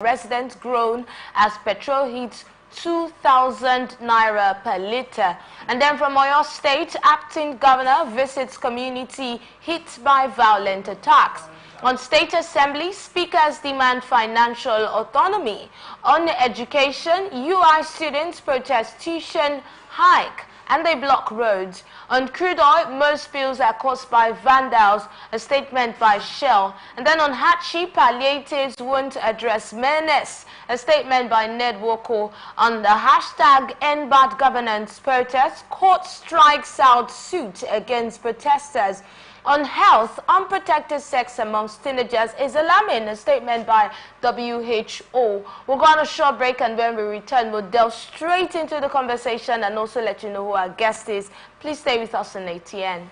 Residents groan as petrol hits 2,000 naira per litre. And then from Oyo State, acting governor visits community hit by violent attacks. On State Assembly, speakers demand financial autonomy. On education, UI students protest tuition hike and they block roads. On crude oil, most spills are caused by vandals, a statement by Shell. And then on hardship, palliatives won't address menace, a statement by Ned Woko. On the hashtag End Bad Governance protest, court strikes out suit against protesters. On health, unprotected sex amongst teenagers is alarming, a statement by WHO. We'll go on a short break, and when we return, we'll delve straight into the conversation and also let you know who our guest is. Please stay with us on ATN.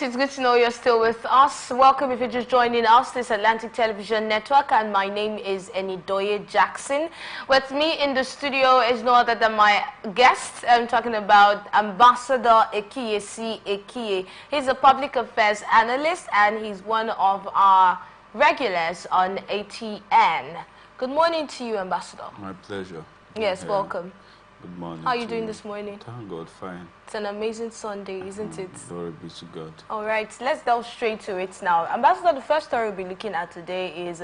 It's good to know you're still with us. Welcome if you're just joining us. This Atlantic Television Network, and my name is Enidoye Jackson. With me in the studio is no other than my guest. I'm talking about Ambassador Ekiyesi Ekiye. He's a public affairs analyst and he's one of our regulars on ATN. Good morning to you, Ambassador. My pleasure. Yes, welcome. Good morning. How are you doing this morning? Thank God, fine. It's an amazing Sunday, isn't it? Glory be to God. All right, let's delve straight to it now. Ambassador, the first story we'll be looking at today is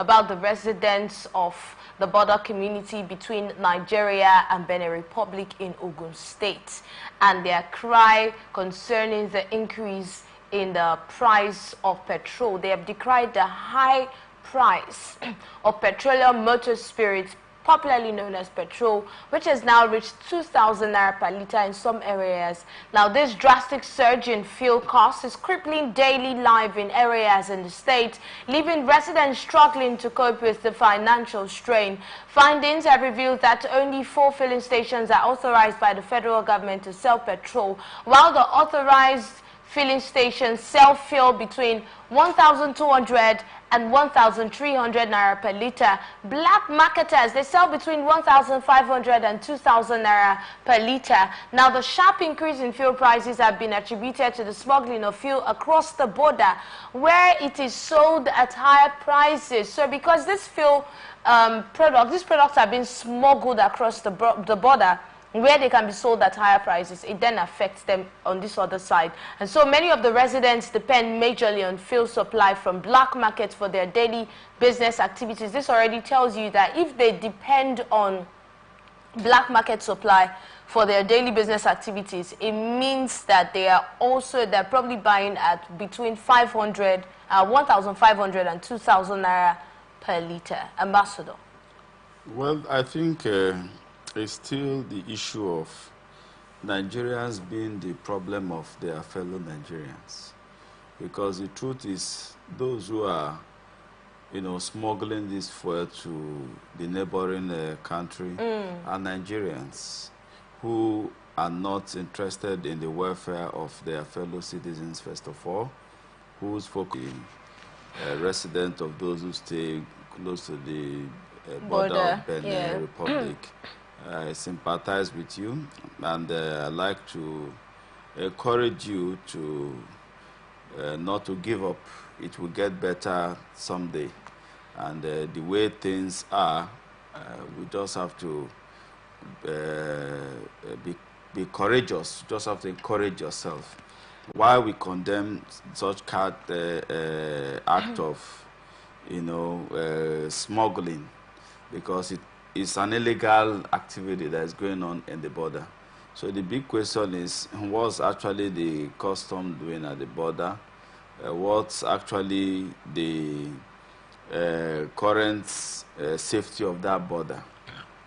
about the residents of the border community between Nigeria and Benin Republic in Ogun State, and their cry concerning the increase in the price of petrol. They have decried the high price of petroleum motor spirits, popularly known as petrol, which has now reached 2,000 naira per litre in some areas. Now, this drastic surge in fuel costs is crippling daily life in areas in the state, leaving residents struggling to cope with the financial strain. Findings have revealed that only 4 filling stations are authorized by the federal government to sell petrol, while the authorized filling stations sell fuel between 1,200 and 1,300 naira per litre. Black marketers, they sell between 1,500 and 2,000 naira per litre. Now, the sharp increase in fuel prices have been attributed to the smuggling of fuel across the border, where it is sold at higher prices. So, because this fuel these products are being smuggled across the border, where they can be sold at higher prices, it then affects them on this other side. And so many of the residents depend majorly on fuel supply from black markets for their daily business activities. This already tells you that if they depend on black market supply for their daily business activities, it means that they're probably buying at between 1,500 and 2,000 naira per litre. Ambassador. Well, I think it's still the issue of Nigerians being the problem of their fellow Nigerians. Because the truth is, those who are, smuggling this fuel to the neighboring country are Nigerians who are not interested in the welfare of their fellow citizens, first of all, whose focus is resident of those who stay close to the border of Benin Republic. I sympathize with you, and I'd like to encourage you to not to give up it will get better someday. And the way things are, we just have to be courageous. You just have to encourage yourself. Why we condemn such act of, smuggling, because it is an illegal activity that is going on in the border. So the big question is, what's actually the custom doing at the border? What's actually the current safety of that border?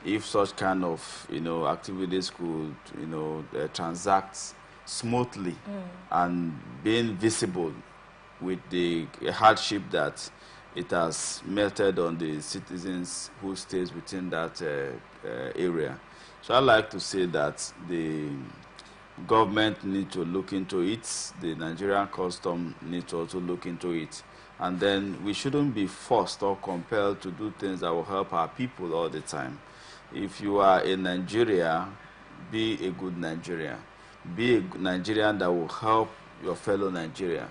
If such kind of, activities could, transact smoothly and being visible with the hardship that it has meted on the citizens who stays within that area. So I like to say that the government need to look into it, the Nigerian custom need to also look into it, and then we shouldn't be forced or compelled to do things that will help our people all the time. If you are in Nigeria, be a good Nigerian. Be a Nigerian that will help your fellow Nigerian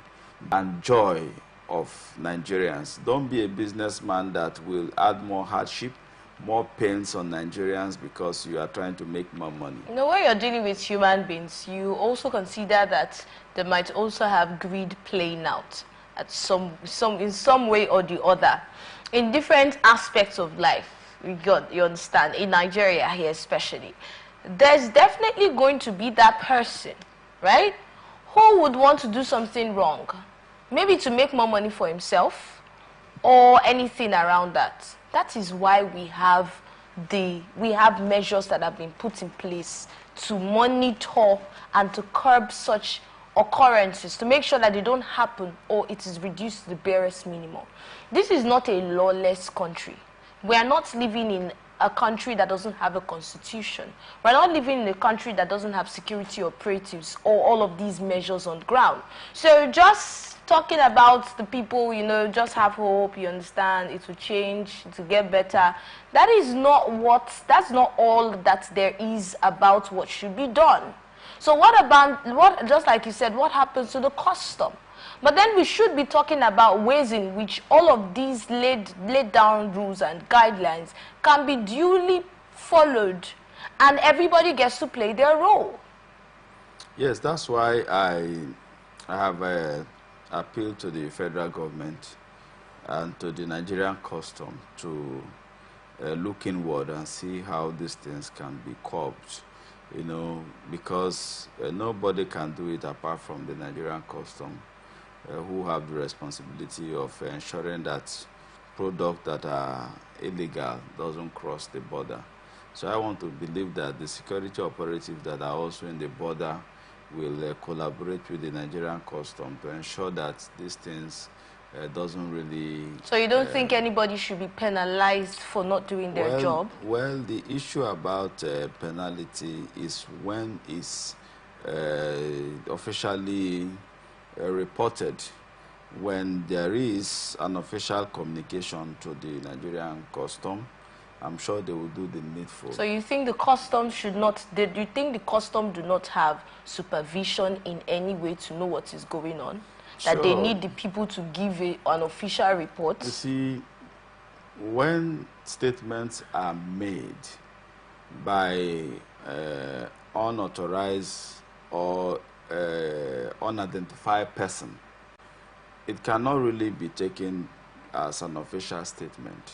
and joy of Nigerians. Don't be a businessman that will add more hardship, more pains on Nigerians because you are trying to make more money. When you're dealing with human beings, you also consider that they might also have greed playing out at in some way or the other. In different aspects of life, you understand, in Nigeria here especially, there's definitely going to be that person, right, who would want to do something wrong, maybe to make more money for himself or anything around that. That is why we have measures that have been put in place to monitor and to curb such occurrences, to make sure that they don't happen or it is reduced to the barest minimum. This is not a lawless country. We are not living in a country that doesn't have a constitution. We're not living in a country that doesn't have security operatives or all of these measures on the ground. So just talking about the people, just have hope, you understand, it will change, it will get better. That's not all that there is about what should be done. So just like you said, what happens to the custom? But then we should be talking about ways in which all of these laid down rules and guidelines can be duly followed and everybody gets to play their role. Yes, that's why I have appealed to the federal government and to the Nigerian custom to look inward and see how these things can be curbed, because nobody can do it apart from the Nigerian custom. Who have the responsibility of ensuring that products that are illegal doesn't cross the border. So I want to believe that the security operatives that are also in the border will collaborate with the Nigerian custom to ensure that these things doesn't really... So you don't think anybody should be penalized for not doing their job? Well, the issue about penalty is when it's officially reported. When there is an official communication to the Nigerian custom, I'm sure they will do the needful. So you think the custom should not, do you think the custom do not have supervision in any way to know what is going on? That sure. They need the people to give an official report? You see, when statements are made by unauthorized or unidentified person, it cannot really be taken as an official statement.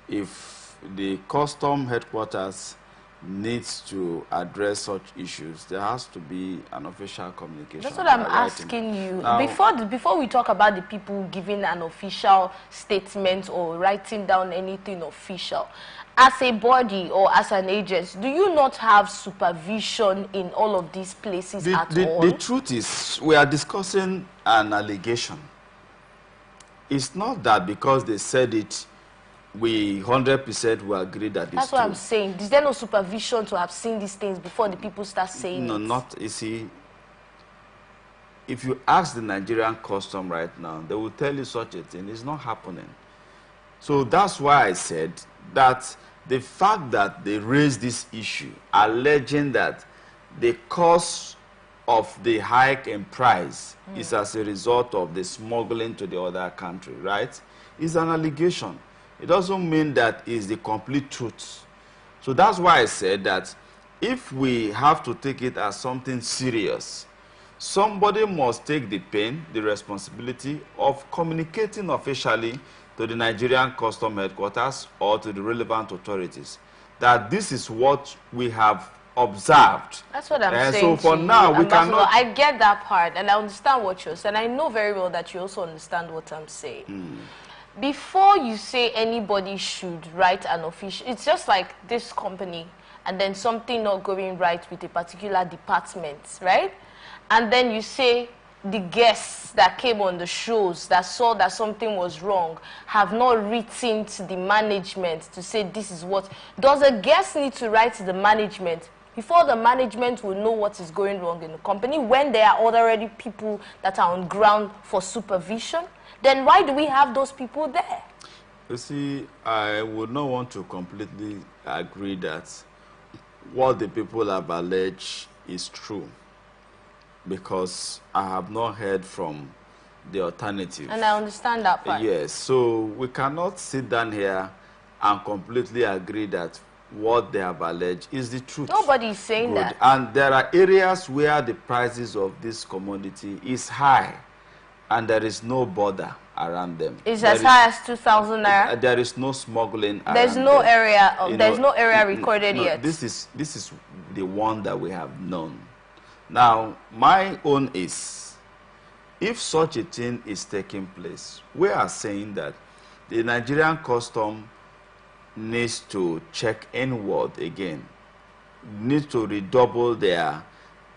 If the custom headquarters needs to address such issues, there has to be an official communication. That's what I'm asking you. Now, before we talk about the people giving an official statement or writing down anything official, as a body or as an agency, do you not have supervision in all of these places at all? The truth is, we are discussing an allegation. It's not that because they said it, we 100% will agree that it's true. That's what I'm saying. Is there no supervision to have seen these things before the people start saying it? No, you see, if you ask the Nigerian custom right now, they will tell you such a thing is not happening. So that's why I said that the fact that they raised this issue, alleging that the cause of the hike in price is as a result of the smuggling to the other country, right? It's an allegation. It doesn't mean that it's the complete truth. So that's why I said that if we have to take it as something serious, somebody must take the pain, the responsibility of communicating officially to the Nigerian Custom Headquarters or to the relevant authorities that this is what we have observed. That's what I'm saying. So for now, we cannot. I get that part, and I understand what you're saying. I know very well that you also understand what I'm saying. Before you say anybody should write an official, it's just like this company, and then something not going right with a particular department, right? And then you say the guests that came on the shows that saw that something was wrong have not written to the management to say this is what. Does a guest need to write to the management before the management will know what is going wrong in the company when there are already people that are on ground for supervision? Then why do we have those people there? You see, I would not want to completely agree that what the people have alleged is true, because I have not heard from the alternative. And I understand that part. Yes, so we cannot sit down here and completely agree that what they have alleged is the truth. Nobody is saying that. And there are areas where the prices of this commodity is high, and there is no border around them. It's as high as 2,000 naira. There is no smuggling. There's no them. area. There's no area recorded yet. This is the one that we have known. Now, my own is, if such a thing is taking place, we are saying that the Nigerian custom needs to check inward again, needs to redouble their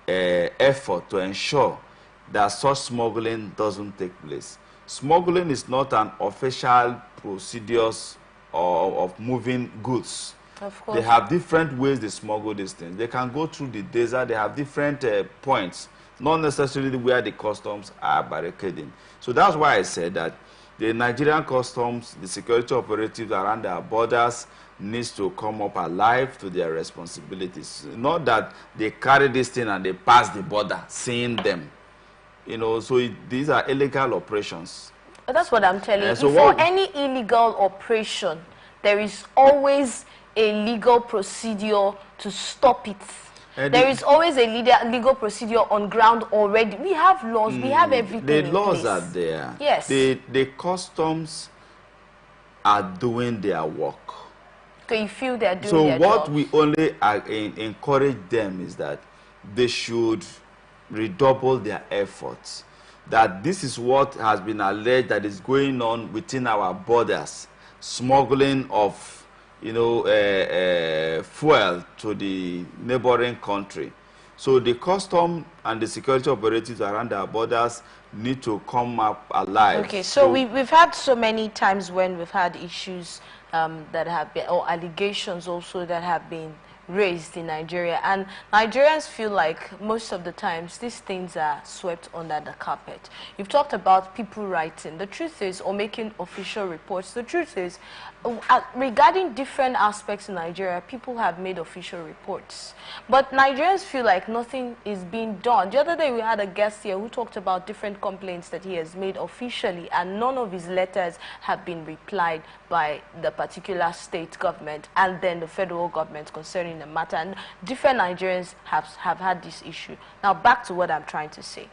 effort to ensure that such smuggling doesn't take place. Smuggling is not an official procedure of moving goods. Of course. They have different ways they smuggle these things. They can go through the desert. They have different points, not necessarily where the customs are barricading. So that's why I said that the Nigerian customs, the security operatives around our borders needs to come up alive to their responsibilities. Not that they carry this thing and they pass the border, seeing them. You know, so these are illegal operations. But that's what I'm telling you. For any illegal operation, there is always a legal procedure to stop it. There is always a legal procedure on ground already. We have laws, we have everything. The laws are there. Yes. The customs are doing their work. Okay, you feel they're doing their job. So what we only encourage them is that they should redouble their efforts. That this is what has been alleged that is going on within our borders, smuggling of, you know, fuel to the neighboring country. So the custom and the security operatives around our borders need to come up alive. Okay, so we've had so many times when we've had issues that have been, or allegations also that have been raised in Nigeria, and Nigerians feel like most of the times these things are swept under the carpet. You've talked about people writing. The truth is, or making official reports, the truth is, regarding different aspects in Nigeria, people have made official reports. But Nigerians feel like nothing is being done. The other day we had a guest here who talked about different complaints that he has made officially, and none of his letters have been replied by the particular state government and then the federal government concerning the matter. And different Nigerians have had this issue. Now back to what I'm trying to say.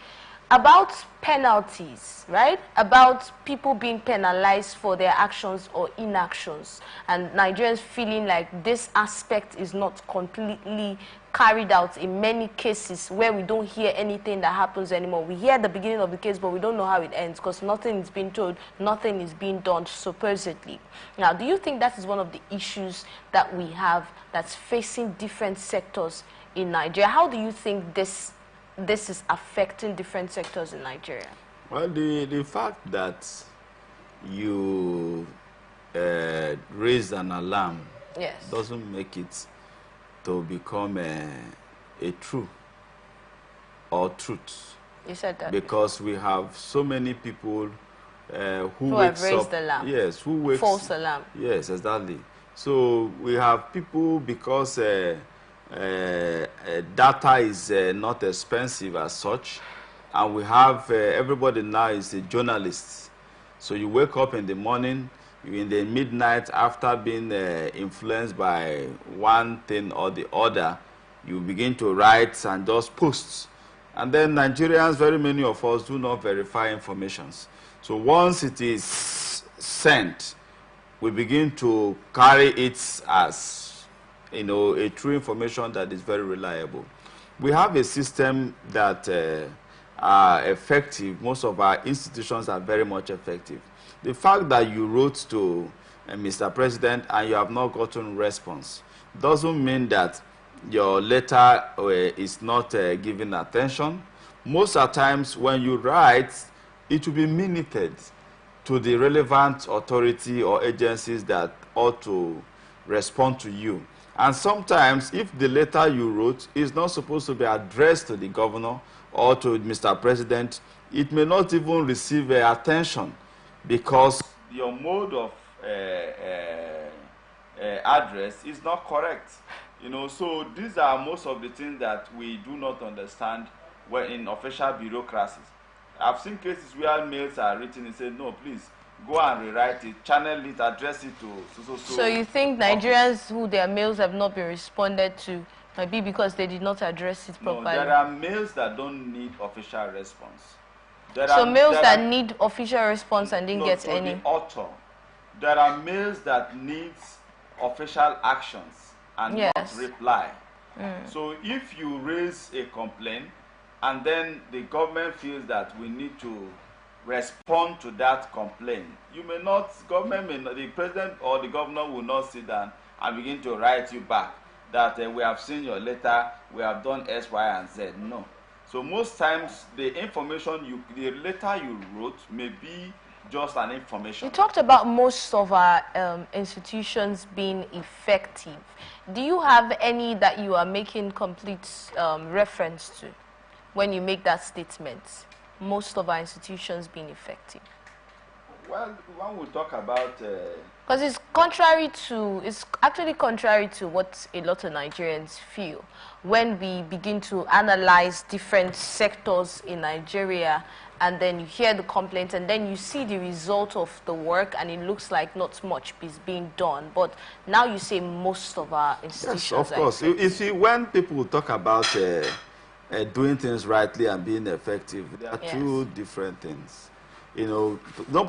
About penalties, right? About people being penalized for their actions or inactions, and Nigerians feeling like this aspect is not completely carried out in many cases where we don't hear anything that happens anymore. We hear the beginning of the case, but we don't know how it ends because nothing is being told, nothing is being done, supposedly. Now, do you think that is one of the issues that we have that's facing different sectors in Nigeria? How do you think this is affecting different sectors in Nigeria? Well, the fact that you raised an alarm, yes, doesn't make it to become a true or truth. You said that. Because we have so many people who have raised the alarm. Yes, who wakes false alarm. Yes, exactly. So we have people, because data is not expensive as such, and we have everybody now is a journalist. So you wake up in the morning, in the midnight, after being influenced by one thing or the other, you begin to write and just post. And then Nigerians, very many of us, do not verify informations. So once it is sent, we begin to carry it as, you know, a true information that is very reliable. We have a system that are effective. Most of our institutions are very much effective. The fact that you wrote to Mr. President and you have not gotten response doesn't mean that your letter is not given attention. Most of the times when you write, it will be minuted to the relevant authority or agencies that ought to respond to you. And sometimes, if the letter you wrote is not supposed to be addressed to the governor or to Mr. President, it may not even receive attention because your mode of address is not correct. You know, so these are most of the things that we do not understand when in official bureaucracies. I've seen cases where mails are written and say, no, please, go and rewrite it, channel it, address it to So you think Nigerians who their mails have not been responded to might be because they did not address it properly? No, there are mails that don't need official response. Mails that need official response and didn't get any? The author. There are mails that need official actions and not reply. So if you raise a complaint and then the government feels that we need to respond to that complaint, you may not, the president or the governor will not sit down and begin to write you back that we have seen your letter, we have done X, Y, and Z. No. So most times the information, the letter you wrote may be just an information. You talked about most of our institutions being effective. Do you have any that you are making complete reference to when you make that statement? Most of our institutions being effective. Well, when we talk about... Because it's actually contrary to what a lot of Nigerians feel. When we begin to analyze different sectors in Nigeria, and then you hear the complaints, and then you see the result of the work, and it looks like not much is being done. But now you say most of our institutions. Yes, of course. You see, when people talk about doing things rightly and being effective, there are two different things. You know,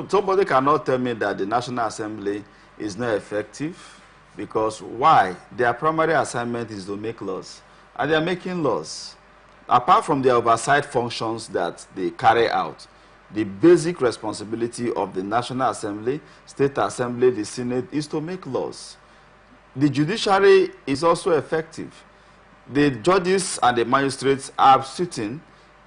somebody cannot tell me that the National Assembly is not effective, because why? Their primary assignment is to make laws, and they are making laws. Apart from the oversight functions that they carry out, the basic responsibility of the National Assembly, State Assembly, the Senate is to make laws. The judiciary is also effective. The judges and the magistrates are sitting,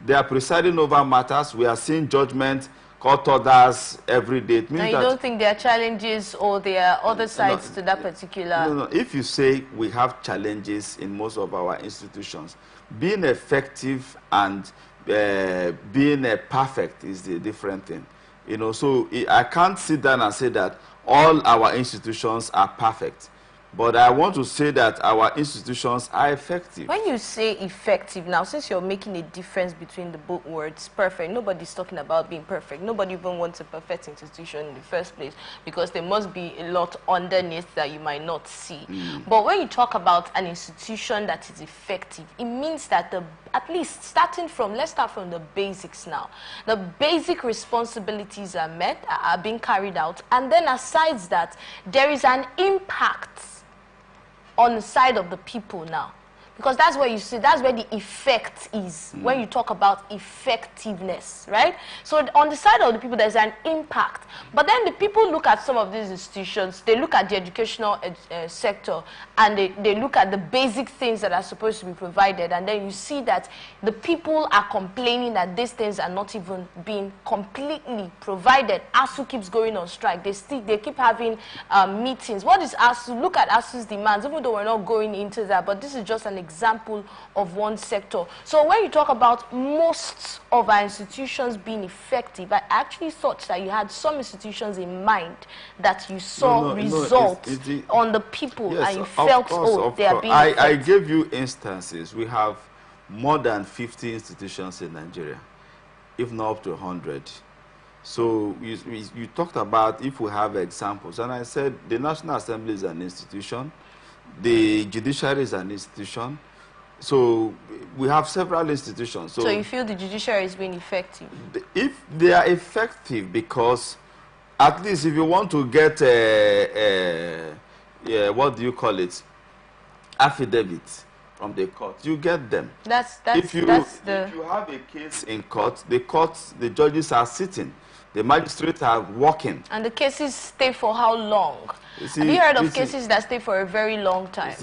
they are presiding over matters. We are seeing judgment, court orders every day. It means you don't think there are challenges or there are other sides to that particular... No. If you say we have challenges in most of our institutions, being effective and being perfect is the different thing. You know, so I can't sit down and say that all our institutions are perfect. But I want to say that our institutions are effective. When you say effective now, since you're making a difference between the both words, perfect, nobody's talking about being perfect. Nobody even wants a perfect institution in the first place, because there must be a lot underneath that you might not see. But when you talk about an institution that is effective, it means that at least let's start from the basics now. The basic responsibilities are met, are being carried out, and then aside that, there is an impact on the side of the people now. Because that's where you see, that's where the effect is, when you talk about effectiveness, right? So on the side of the people, there's an impact. But then the people look at some of these institutions, they look at the educational sector, and they look at the basic things that are supposed to be provided, and then you see that the people are complaining that these things are not even being completely provided. ASU keeps going on strike. They keep having meetings. What is ASU? Look at ASU's demands, even though we're not going into that, but this is just an example of one sector. So when you talk about most of our institutions being effective, I actually thought that you had some institutions in mind that you saw results on the people, yes, and you felt, they are being effective. I gave you instances. We have more than 50 institutions in Nigeria, if not up to 100. So you talked about if we have examples, and I said the National Assembly is an institution, the judiciary is an institution, so we have several institutions. So you feel the judiciary is being effective? If they are effective, because at least if you want to get what do you call it, affidavit from the court, you get them. If you have a case in court, the judges are sitting, the magistrates are working. And the cases stay for how long? Have you heard of cases that stay for a very long time?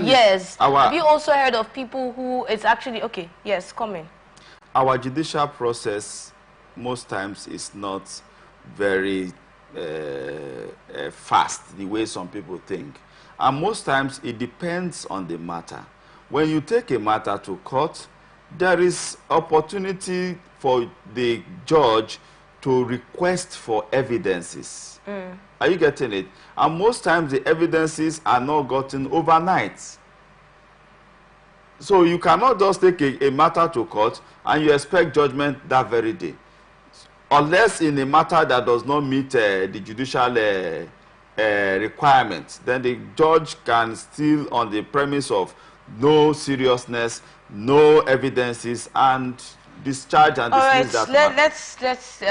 Yes. Have you also heard of people who it's actually, okay, yes, come in. Our judicial process most times is not very fast, the way some people think. And most times it depends on the matter. When you take a matter to court, there is opportunity for the judge to request for evidences. Are you getting it? And most times the evidences are not gotten overnight. So you cannot just take a matter to court and you expect judgment that very day. Unless in a matter that does not meet the judicial requirements, then the judge can still, on the premise of no seriousness, no evidences, and discharge and dismiss that matter. Let's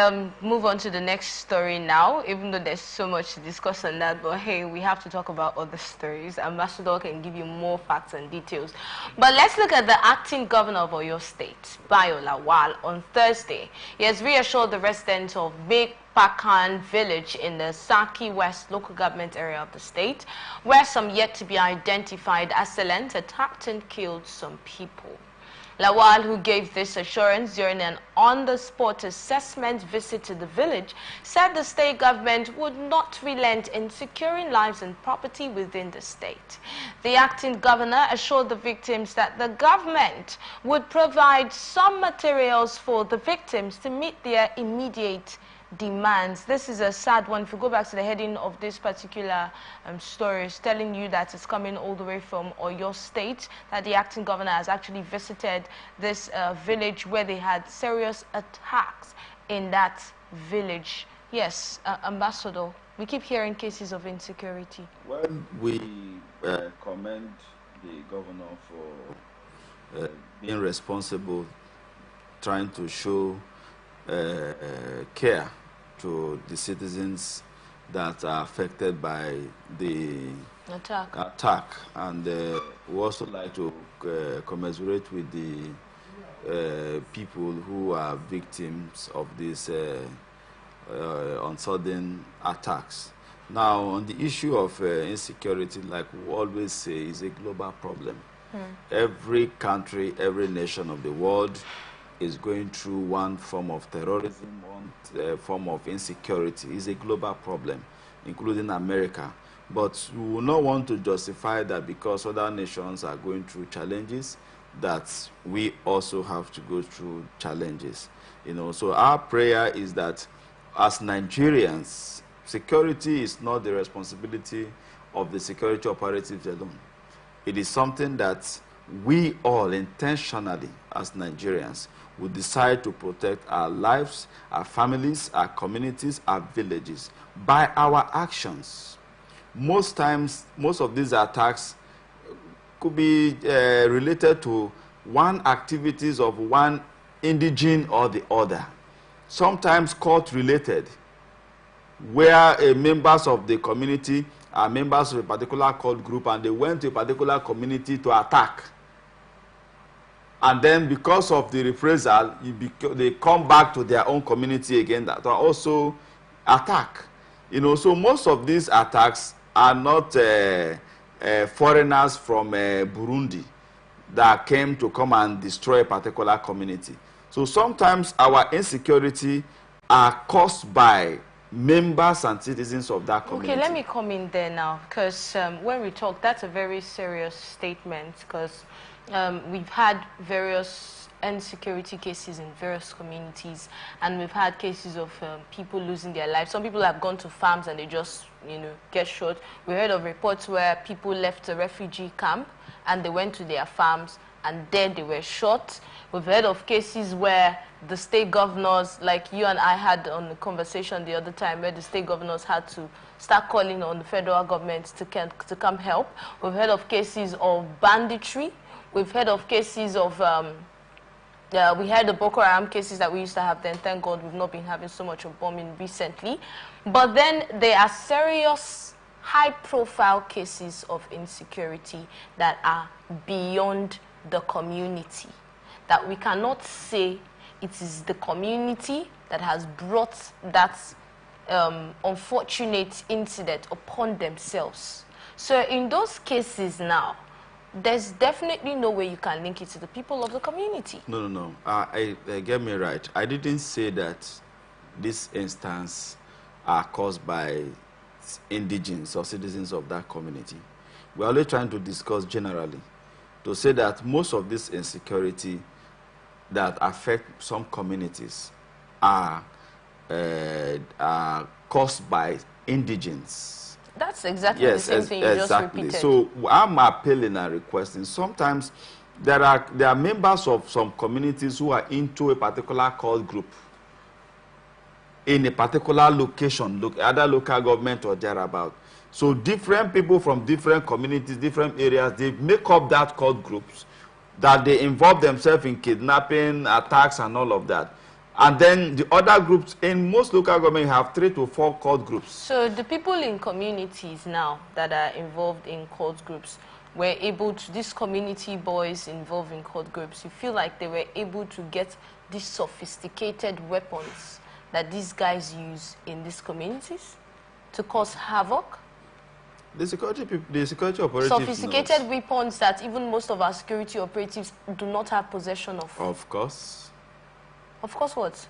move on to the next story now, even though there's so much to discuss on that, but hey, we have to talk about other stories. Ambassador can give you more facts and details. But let's look at the acting governor of Oyo State, Bayo Lawal, on Thursday. He has reassured the residents of Big Pakan village in the Saki West local government area of the state, where some yet to be identified assailants attacked and killed some people. Lawal, who gave this assurance during an on-the-spot assessment visit to the village, said the state government would not relent in securing lives and property within the state. The acting governor assured the victims that the government would provide some materials for the victims to meet their immediate demands. This is a sad one. If you go back to the heading of this particular story, it's telling you that it's coming all the way from Oyo State, that the acting governor has actually visited this village where they had serious attacks in that village. Yes, Ambassador, we keep hearing cases of insecurity. Well, we commend the governor for being responsible, trying to show care to the citizens that are affected by the attack. And we also like to commiserate with the people who are victims of these unsudden attacks. Now, on the issue of insecurity, like we always say, is a global problem. Every country, every nation of the world is going through one form of terrorism, one form of insecurity. It's a global problem, including America. But we will not want to justify that because other nations are going through challenges, that we also have to go through challenges. You know, so our prayer is that as Nigerians, security is not the responsibility of the security operatives alone. It is something that we all intentionally, as Nigerians, will decide to protect our lives, our families, our communities, our villages by our actions. Most times, most of these attacks could be related to one activities of one indigene or the other. Sometimes court-related, where members of the community are members of a particular cult group and they went to a particular community to attack. And then because of the reprisal, they come back to their own community again that are also attack. You know, so most of these attacks are not foreigners from Burundi that came to come and destroy a particular community. So sometimes our insecurity are caused by members and citizens of that community. Okay, let me come in there now, because when we talk, that's a very serious statement, because We've had various insecurity cases in various communities, and we've had cases of people losing their lives. Some people have gone to farms and they just, get shot. We heard of reports where people left a refugee camp and they went to their farms and there they were shot. We've heard of cases where the state governors, like you and I had on the conversation the other time, where the state governors had to start calling on the federal government to come help. We've heard of cases of banditry. We've heard of cases of, we had the Boko Haram cases that we used to have then. Thank God we've not been having so much of bombing recently. But then there are serious, high-profile cases of insecurity that are beyond the community, that we cannot say it is the community that has brought that unfortunate incident upon themselves. So in those cases now, there's definitely no way you can link it to the people of the community. No. Get me right. I didn't say that this instance are caused by indigents or citizens of that community. We're only trying to discuss generally, to say that most of this insecurity that affect some communities are caused by indigents. That's exactly the same thing you just repeated. So I'm appealing and requesting. Sometimes there are members of some communities who are into a particular cult group in a particular location, either local government or thereabout. So different people from different communities, different areas, they make up that cult groups, that they involve themselves in kidnapping, attacks, and all of that. And then the other groups, in most local government, have 3 to 4 cult groups. So the people in communities now that are involved in cult groups were able to, these community boys involved in cult groups, you feel like they were able to get these sophisticated weapons that these guys use in these communities to cause havoc? The security operatives sophisticated weapons that even most of our security operatives do not have possession of. Of course. Of course what?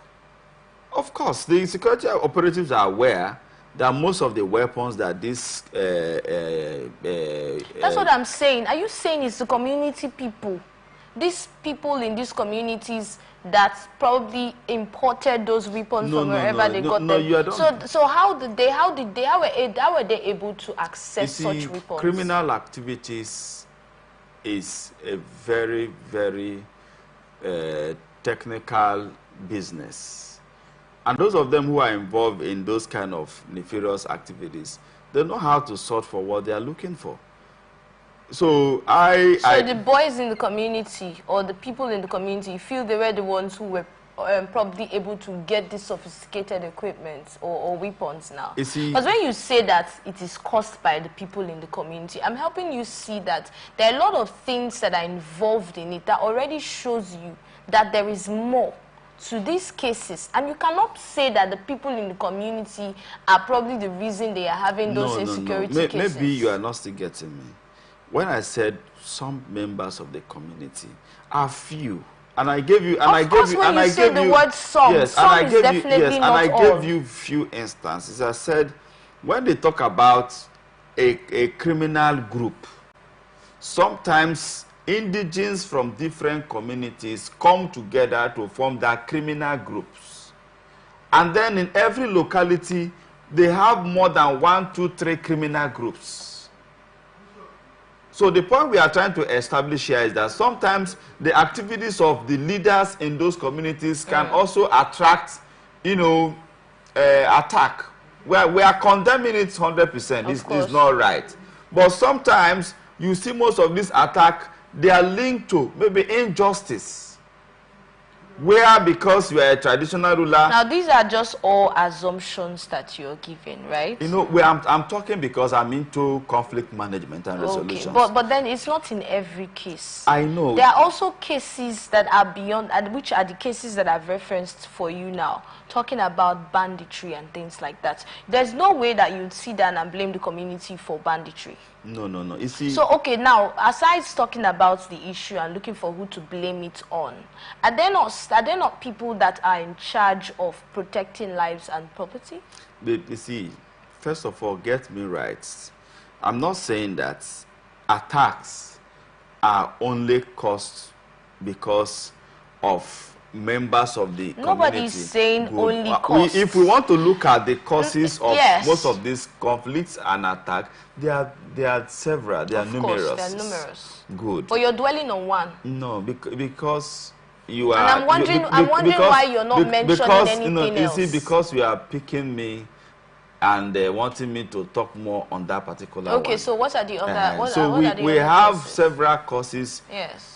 Of course. The security operatives are aware that most of the weapons that this... That's what I'm saying. Are you saying it's the community people? These people in these communities that probably imported those weapons from wherever they got them. So how were they able to access such weapons? Criminal activities is a very, very technical business. And those of them who are involved in those kind of nefarious activities, they know how to sort for what they are looking for. So the boys in the community or the people in the community, you feel they were the ones who were probably able to get this sophisticated equipment or weapons now? Because when you say that it is caused by the people in the community, I'm helping you see that there are a lot of things that are involved in it that already shows you that there is more to these cases. And you cannot say that the people in the community are probably the reason they are having those insecurity cases. Maybe you are not still getting me. When I said some members of the community are few, and I gave you, and I gave you, and I gave you, word some, yes, some and I gave you, yes, and I gave you few instances. I said when they talk about a criminal group, sometimes indigents from different communities come together to form that criminal groups, and then in every locality they have more than 1, 2, 3 criminal groups. So the point we are trying to establish here is that sometimes the activities of the leaders in those communities can also attract, attack. We are condemning it 100%. It's not right. But sometimes you see most of this attack, they are linked to maybe injustice. Where because you are a traditional ruler. Now these are just all assumptions that you're giving, right? I'm talking because I'm into conflict management and resolution. But then it's not in every case. I know. There are also cases that are beyond, and which are the cases that I've referenced for you now, talking about banditry and things like that. There's no way that you'd sit down and blame the community for banditry. No. You see. So okay, now aside talking about the issue and looking for who to blame it on, are there not people that are in charge of protecting lives and property? You see, first of all, get me right. I'm not saying that attacks are only caused because of members of the community. Nobody's saying only costs. If we want to look at the causes of most of these conflicts and attacks, there are several. They are numerous. Of course, they are numerous. Good. But you're dwelling on one. No, because you are. And I'm wondering, why you're not mentioning anything else. You see, because you are picking me and wanting me to talk more on that particular one. Okay, so what are the other? So we have several causes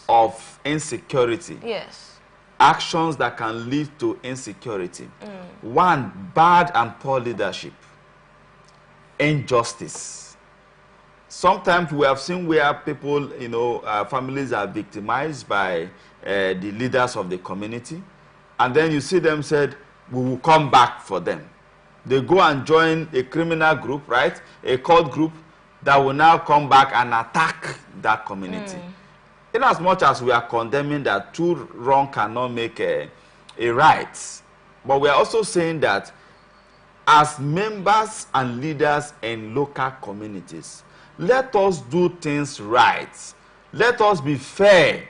of insecurity. Yes. Actions that can lead to insecurity. One, bad and poor leadership. Injustice. Sometimes we have seen where people, families are victimized by the leaders of the community, and then you see them said, we will come back for them. They go and join a criminal group, right? A cult group that will now come back and attack that community. In as much as we are condemning that two wrong cannot make a right, but we are also saying that as members and leaders in local communities, let us do things right. Let us be fair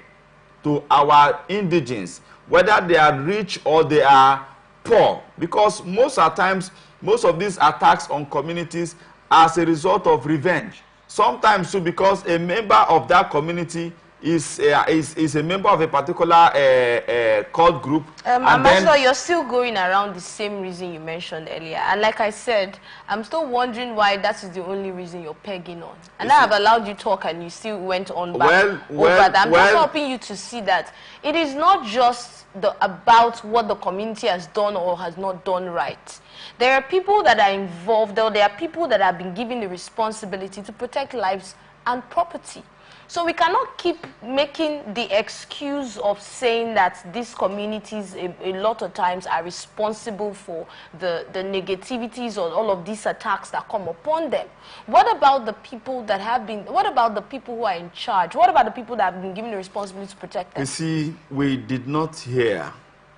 to our indigents, whether they are rich or they are poor, because most of the times, most of these attacks on communities are as a result of revenge. Sometimes too, because a member of that community is a member of a particular cult group. Ambassador, you're still going around the same reason you mentioned earlier. And like I said, I'm still wondering why that is the only reason you're pegging on. And I have allowed you talk and you still went on back over that. I'm just helping you to see that it is not just about what the community has done or has not done right. There are people that are involved, or there are people that have been given the responsibility to protect lives and property. So we cannot keep making the excuse of saying that these communities a lot of times are responsible for the negativities or all of these attacks that come upon them. What about the people that have been, what about the people who are in charge? What about the people that have been given the responsibility to protect them? You see, we did not hear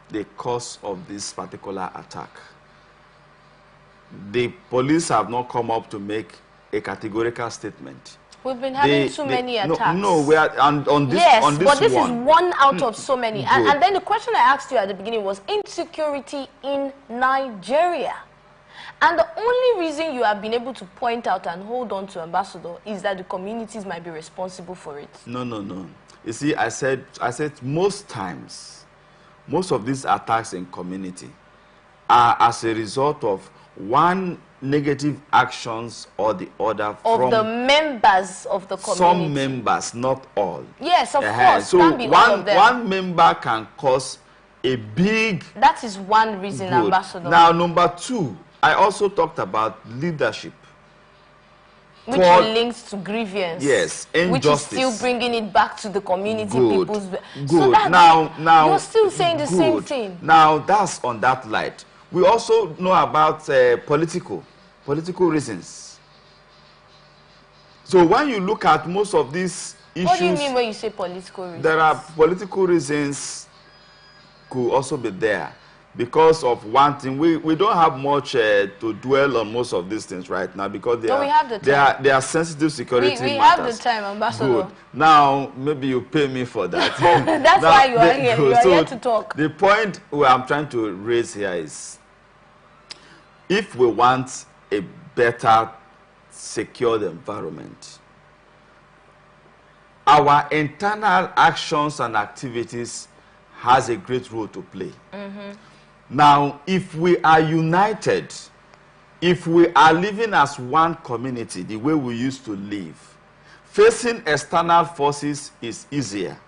the cause of this particular attack. The police have not come up to make a categorical statement. We've been having too many attacks. No, we are on this. Yes, on this but this one. is one out of so many. And then the question I asked you at the beginning was insecurity in Nigeria. And the only reason you have been able to point out and hold on to, Ambassador, is that the communities might be responsible for it. No. You see, I said most times, most of these attacks in community are as a result of one negative actions or the other from the members of the community. Some members, not all. Yes, of course. So can't be all of them. one member can cause a big. That is one reason, good. Ambassador. Now, number two, I also talked about leadership, which links to grievance. Yes, injustice. Which is still bringing it back to the community. Good. People's. Good. So that, now you're still saying the same thing. Now that's on that light. We also know about political reasons. So when you look at most of these issues... What do you mean when you say political reasons? There are political reasons could also be there. Because of one thing, we don't have much to dwell on most of these things right now because they are sensitive security matters. We have the time, Ambassador. Good. Now, maybe you pay me for that. That's now, why you are here. You are here to talk. The point I'm trying to raise here is, if we want a better, secured environment, our internal actions and activities has a great role to play. Now, if we are united, if we are living as one community, the way we used to live, facing external forces is easier.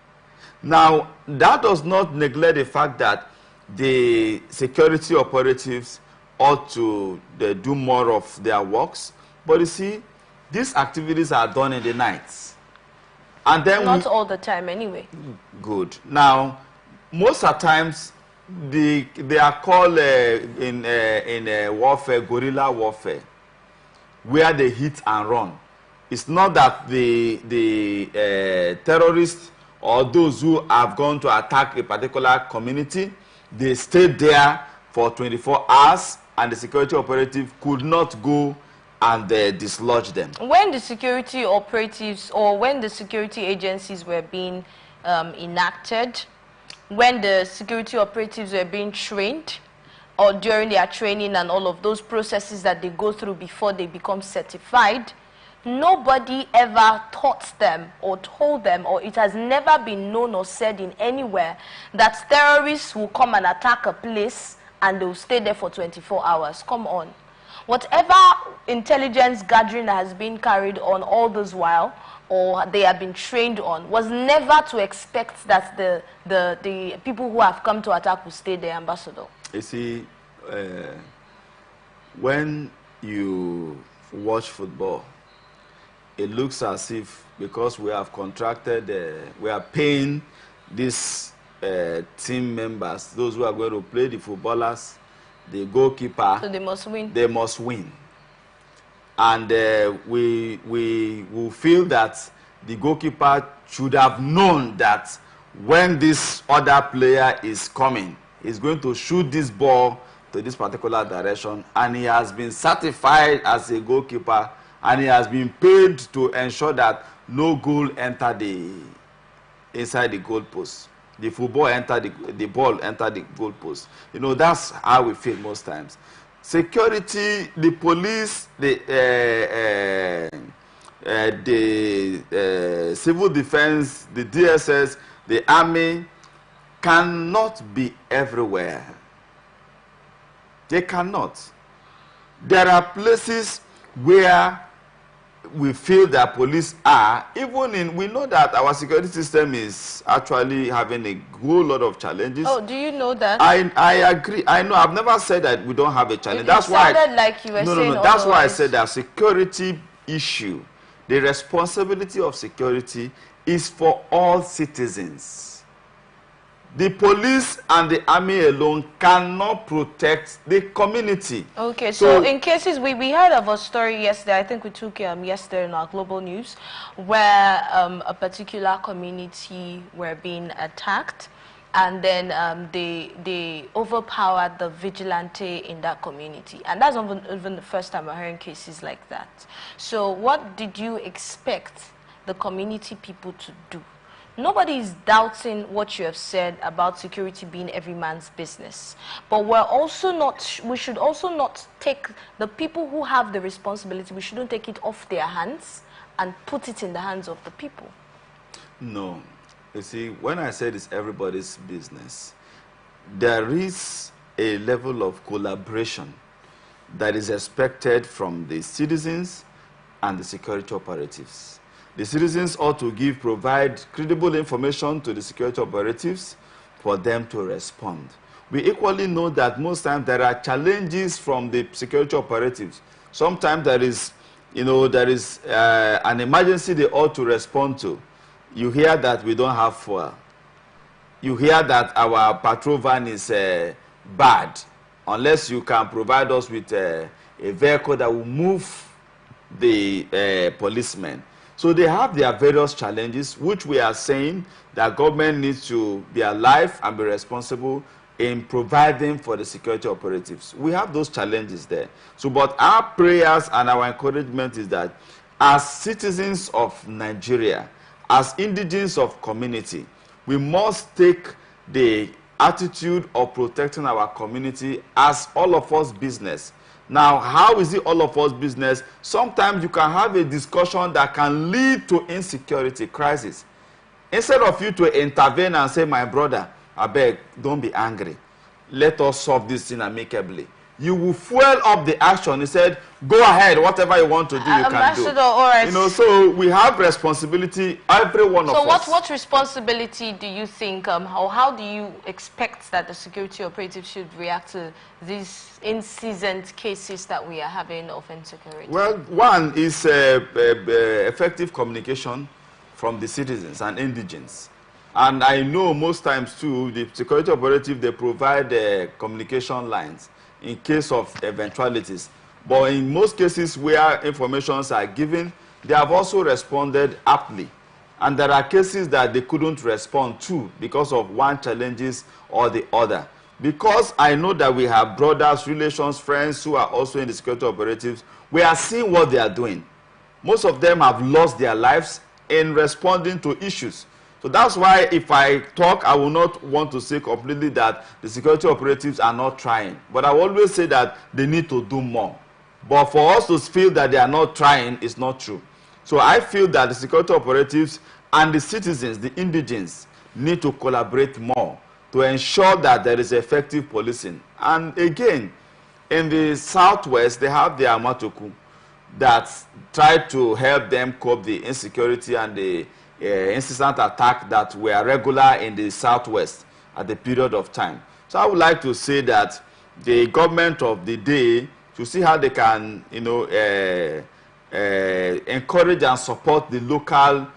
Now, that does not neglect the fact that the security operatives ought to do more of their works. But you see, these activities are done in the nights. And then not all the time anyway. Good. Now, most of the times, they are called in warfare, guerrilla warfare, where they hit and run. It's not that the terrorists or those who have gone to attack a particular community, they stayed there for 24 hours and the security operative could not go and dislodge them. When the security operatives or when the security agencies were being enacted, when the security operatives were being trained, or during their training and all of those processes that they go through before they become certified, nobody ever taught them or told them, or it has never been known or said in anywhere that terrorists will come and attack a place and they'll stay there for 24 hours. Come on. Whatever intelligence gathering that has been carried on all this while, or they have been trained on, was never to expect that the people who have come to attack will stay there, Ambassador. You see, when you watch football, it looks as if, because we have contracted, we are paying these team members, those who are going to play, the footballers, the goalkeeper, so they must win. They must win. And we will feel that the goalkeeper should have known that when this other player is coming, he's going to shoot this ball to this particular direction, and he has been certified as a goalkeeper, and he has been paid to ensure that no goal enter inside the goal post. The football enter the ball enter the goal post. You know, that's how we feel most times. Security, the police, the civil defense, the DSS, the army cannot be everywhere. They cannot. There are places where we feel that police are, even in, we know that our security system is actually having a whole lot of challenges. Oh, do you know that? I agree. I know. I've never said that we don't have a challenge. That's why. Like you were saying. No. That's why I said that security issue, the responsibility of security is for all citizens. The police and the army alone cannot protect the community. Okay, so in cases, we heard of a story yesterday, I think we took yesterday in our global news, where a particular community were being attacked, and then they overpowered the vigilante in that community. And that's not even the first time I'm hearing cases like that. So what did you expect the community people to do? Nobody is doubting what you have said about security being every man's business. But we should also not take the people who have the responsibility, we shouldn't take it off their hands and put it in the hands of the people. No. You see, when I said it's everybody's business, there is a level of collaboration that is expected from the citizens and the security operatives. The citizens ought to provide credible information to the security operatives for them to respond. We equally know that most times there are challenges from the security operatives. Sometimes there is an emergency they ought to respond to. You hear that we don't have fuel. You hear that our patrol van is bad. Unless you can provide us with a vehicle that will move the policemen. So they have their various challenges, which we are saying that government needs to be alive and be responsible in providing for the security operatives. We have those challenges there. So, but our prayers and our encouragement is that as citizens of Nigeria, as indigents of community, we must take the attitude of protecting our community as all of us business. Now, how is it all of us business? Sometimes you can have a discussion that can lead to insecurity crisis. Instead of you to intervene and say, my brother, I beg, don't be angry. Let us solve this thing amicably. You will fuel up the action. He said, go ahead, whatever you want to do, you can do. All right. You know, so we have responsibility, every one of us. So what responsibility do you think, or how do you expect that the security operatives should react to these incessant cases that we are having of insecurity? Well, one is effective communication from the citizens and indigents. And I know most times too, the security operative, they provide communication lines in case of eventualities. But in most cases where informations are given, they have also responded aptly. And there are cases that they couldn't respond to because of one challenges or the other. because I know that we have brothers, relations, friends who are also in the security operatives, we are seeing what they are doing. Most of them have lost their lives in responding to issues. So that's why if I talk, I will not want to say completely that the security operatives are not trying. But I will always say that they need to do more. But for us to feel that they are not trying is not true. So I feel that the security operatives and the citizens, the indigents, need to collaborate more to ensure that there is effective policing. And again, in the southwest, they have the Amatoku that try to help them cope the insecurity and the incessant attack that were regular in the southwest at the period of time. So I would like to say that the government of the day to see how they can, encourage and support the local,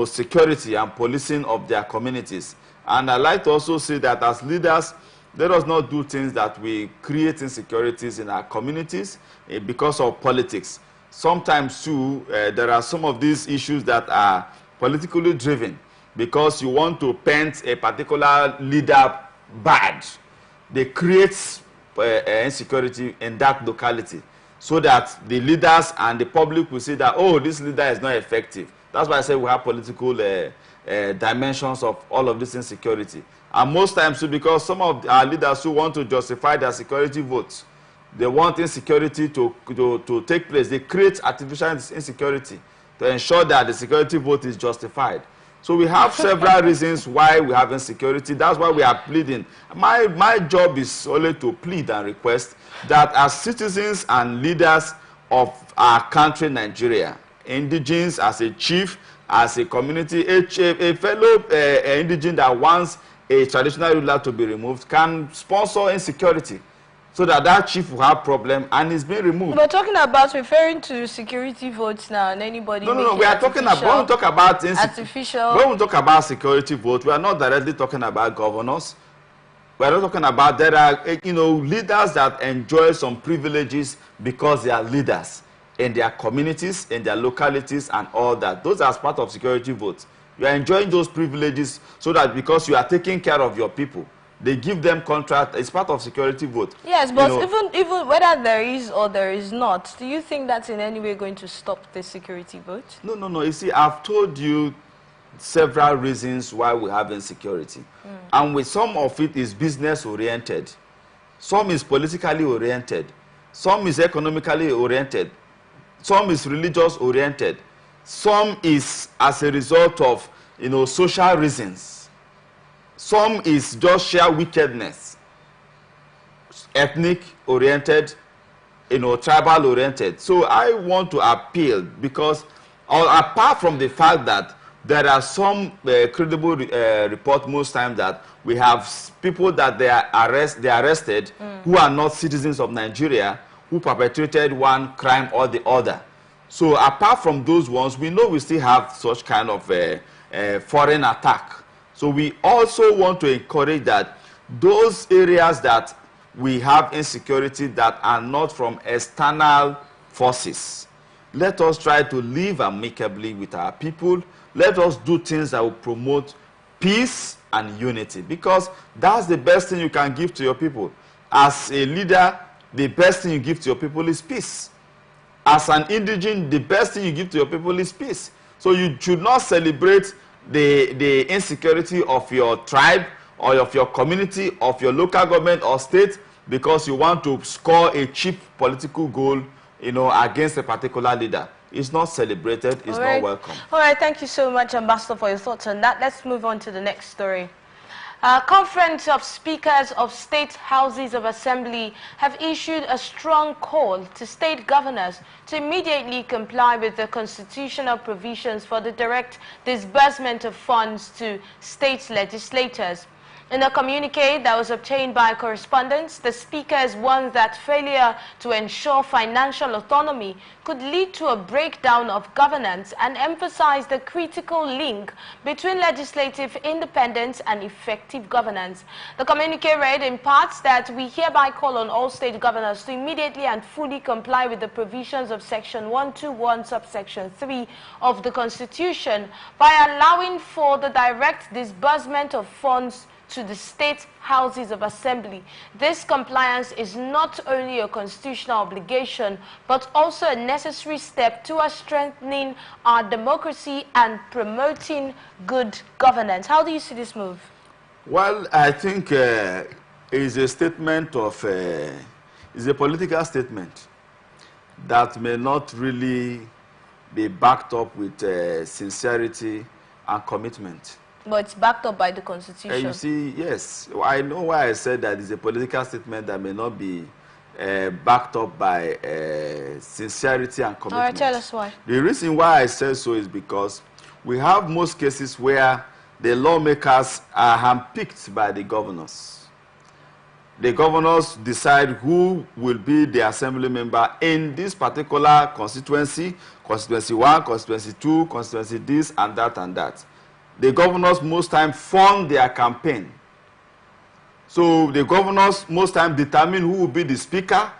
security and policing of their communities. And I like to also say that as leaders, let us not do things that we create insecurities in our communities because of politics. Sometimes too, there are some of these issues that are politically driven because you want to paint a particular leader bad. They create insecurity in that locality so that the leaders and the public will say that, oh, this leader is not effective. That's why I say we have political dimensions of all of this insecurity. And most times too, because some of our leaders who want to justify their security votes, they want insecurity to take place. They create artificial insecurity to ensure that the security vote is justified. So we have several reasons why we have insecurity. That's why we are pleading. My job is only to plead and request that as citizens and leaders of our country, Nigeria, indigents, as a chief, as a community, a fellow indigent that wants a traditional ruler to be removed can sponsor insecurity so that that chief will have problem and is being removed. We're talking about referring to security votes now, and anybody. No. We are talking about when we talk about artificial. When we talk about security vote, we are not directly talking about governors. We are not talking about there are leaders that enjoy some privileges because they are leaders in their communities, in their localities, and all that. Those are part of security votes. You are enjoying those privileges so that because you are taking care of your people, they give them contract. It's part of security vote. Yes, but even whether there is or there is not, do you think that's in any way going to stop the security vote? No. You see, I've told you several reasons why we have insecurity. And with some of it is business oriented. Some is politically oriented. Some is economically oriented. Some is religious oriented. Some is as a result of, social reasons. Some is just sheer wickedness, ethnic oriented, tribal oriented. So I want to appeal because apart from the fact that there are some credible reports most times that we have people that they are arrested who are not citizens of Nigeria who perpetrated one crime or the other. So apart from those ones, we know we still have such kind of foreign attack. So we also want to encourage that those areas that we have insecurity that are not from external forces, let us try to live amicably with our people. Let us do things that will promote peace and unity, because that's the best thing you can give to your people. As a leader, the best thing you give to your people is peace. As an indigent, the best thing you give to your people is peace. So you should not celebrate the insecurity of your tribe or of your community, of your local government or state because you want to score a cheap political goal, against a particular leader. It's not celebrated, it's not welcome. All right, thank you so much, Ambassador, for your thoughts on that. Let's move on to the next story. Conference of Speakers of State Houses of Assembly have issued a strong call to state governors to immediately comply with the constitutional provisions for the direct disbursement of funds to state legislators. In a communique that was obtained by correspondents, the speakers warned that failure to ensure financial autonomy could lead to a breakdown of governance and emphasized the critical link between legislative independence and effective governance. The communique read in parts that we hereby call on all state governors to immediately and fully comply with the provisions of Section 121, subsection 3 of the Constitution by allowing for the direct disbursement of funds to the state houses of assembly. This compliance is not only a constitutional obligation, but also a necessary step towards strengthening our democracy and promoting good governance. How do you see this move? Well, I think it's a statement of, it's a political statement that may not really be backed up with sincerity and commitment. But it's backed up by the Constitution. You see, yes, I know why I said that it's a political statement that may not be backed up by sincerity and commitment. All right, tell us why. The reason why I said so is because we have most cases where the lawmakers are handpicked by the governors. The governors decide who will be the assembly member in this particular constituency, constituency 1, constituency 2, constituency this and that and that. The governors most time fund their campaign. So the governors most time determine who will be the speaker,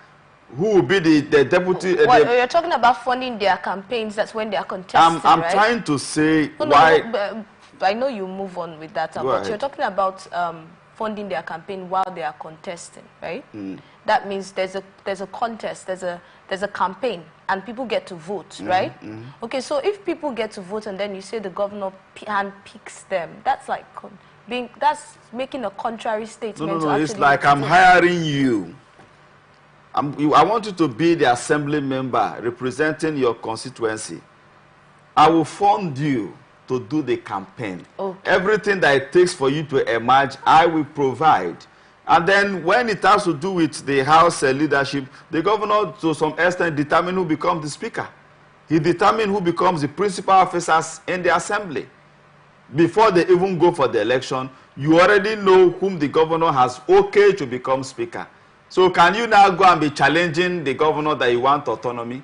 who will be the deputy. You're talking about funding their campaigns. That's when they are contesting, I'm right? trying to say why. No, I know you move on with that, but ahead. You're talking about funding their campaign while they are contesting, right? That means there's a contest, there's a campaign, and people get to vote, right? Okay, so if people get to vote and then you say the governor handpicks them, that's like that's making a contrary statement. No, it's like I'm hiring you. I want you to be the assembly member representing your constituency. I will fund you to do the campaign. Okay. Everything that it takes for you to emerge, I will provide. And then when it has to do with the House leadership, the governor to some extent determines who becomes the speaker. He determines who becomes the principal officers in the assembly. Before they even go for the election, you already know whom the governor has okayed to become speaker. So can you now go and be challenging the governor that you want autonomy?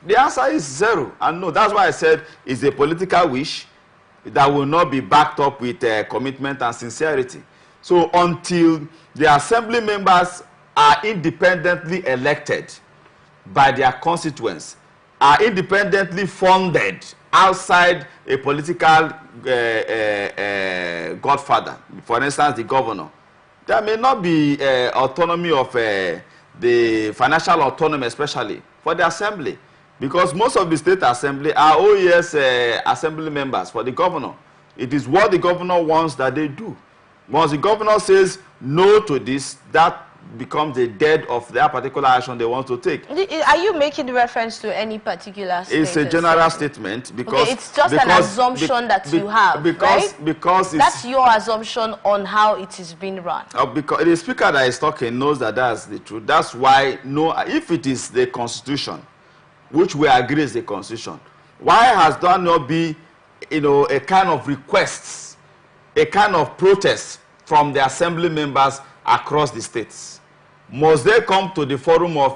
The answer is zero. And no, that's why I said it's a political wish that will not be backed up with commitment and sincerity. So until the assembly members are independently elected by their constituents, are independently funded outside a political godfather, for instance, the governor, there may not be autonomy of the financial autonomy, especially for the assembly. Because most of the state assembly are OES assembly members for the governor. It is what the governor wants that they do. Once the governor says no to this, that becomes the dead of their particular action they want to take. Are you making reference to any particular statement? It's a general statement because... Okay, it's just an assumption that you have, right? Because that's your assumption on how it is being run. Because the speaker that is talking knows that that's the truth. That's why, no, if it is the Constitution, which we agree is the Constitution, why has there not been, a kind of requests, a kind of protest from the assembly members across the states? Must they come to the forum of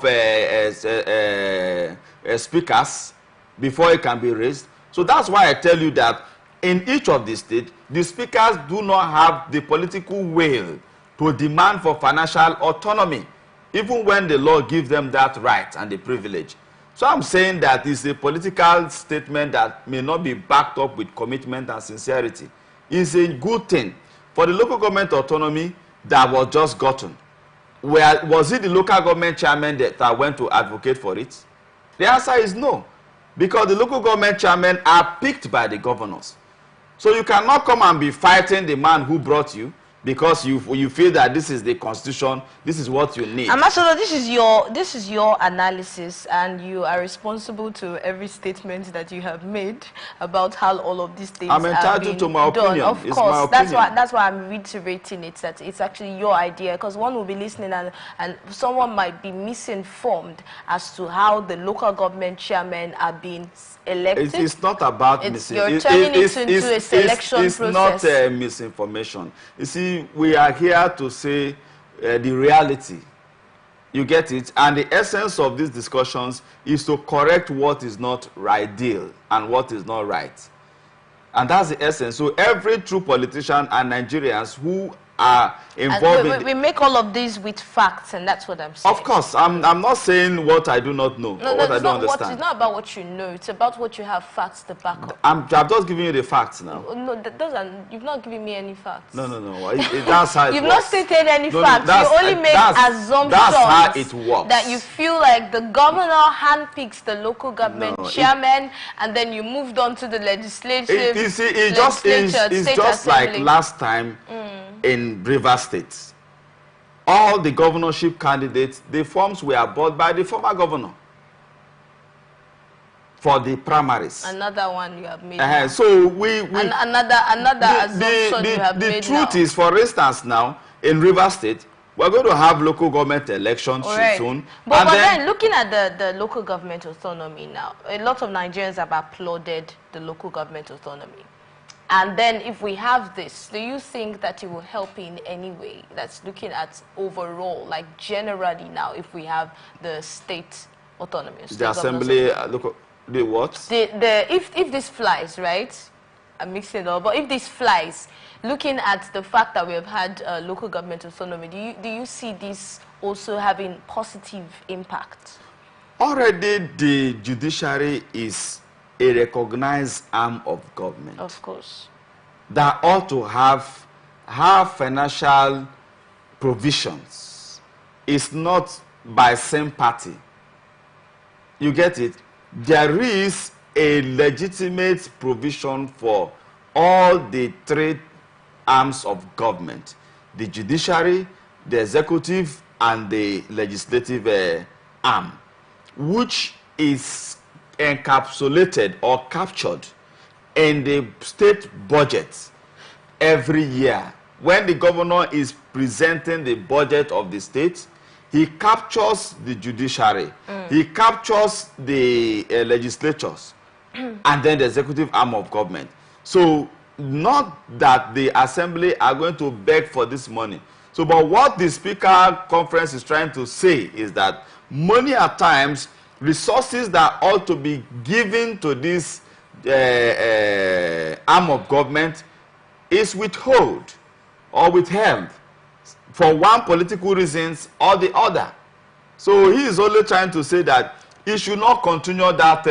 speakers before it can be raised? So that's why I tell you that in each of the states, the speakers do not have the political will to demand for financial autonomy, even when the law gives them that right and the privilege. So I'm saying that it's a political statement that may not be backed up with commitment and sincerity. It's a good thing for the local government autonomy that was just gotten. Was it the local government chairman that went to advocate for it? The answer is no, because the local government chairmen are picked by the governors. So you cannot come and be fighting the man who brought you because you feel that this is the Constitution, this is what you need. Ambassador, this is your analysis, and you are responsible to every statement that you have made about how all of these things I'm entitled to my opinion. Of it's course, my opinion. that's why I'm reiterating it, that it's actually your idea, because one will be listening and someone might be misinformed as to how the local government chairmen are being elected. It's not about you're turning it into a selection process. It's not misinformation. You see, we are here to say the reality. You get it? And the essence of these discussions is to correct what is not ideal and what is not right. And that's the essence. So every true politician and Nigerians who are involved in... We make all of these with facts, and that's what I'm saying. Of course, I'm not saying what I do not know, or what I don't understand. It's not about what you know, it's about what you have facts to back up. I'm just giving you the facts now. No, you've not given me any facts. No. That's how it You've works. not stated any facts. You only make assumptions. That's how it works. That you feel like the governor handpicks the local government chairman, and then you moved on to the legislative. It's just like last time in Rivers State. All the governorship candidates, the forms were bought by the former governor for the primaries. Another one you have made. So another assumption you have made. The truth is, for instance, now in Rivers State, we're going to have local government elections soon. But then looking at the local government autonomy now, a lot of Nigerians have applauded the local government autonomy. And then if we have this, do you think that it will help in any way? That's looking at overall, like generally now, if we have the state autonomy. The assembly, the what? If this flies, right? I'm mixing it up. But if this flies, looking at the fact that we have had local government autonomy, do you see this also having positive impact? Already the judiciary is a recognized arm of government. Of course. That ought to have financial provisions. It's not by same party. You get it? There is a legitimate provision for all the three arms of government: the judiciary, the executive, and the legislative arm, which is encapsulated or captured in the state budget every year. When the governor is presenting the budget of the state, he captures the judiciary, he captures the legislatures, and then the executive arm of government. So, not that the assembly are going to beg for this money. So, but what the Speaker Conference is trying to say is that money at times, resources that ought to be given to this arm of government is withheld or withheld for one political reasons or the other. So he is only trying to say that he should not continue that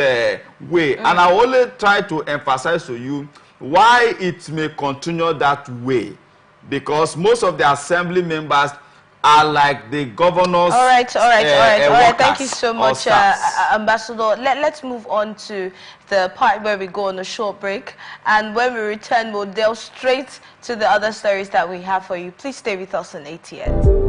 way. And I only try to emphasize to you why it may continue that way. Because most of the assembly members are like the governors. All right. Thank you so much, Ambassador. Let's move on to the part where we go on a short break. And when we return, we'll delve straight to the other stories that we have for you. Please stay with us on ATN.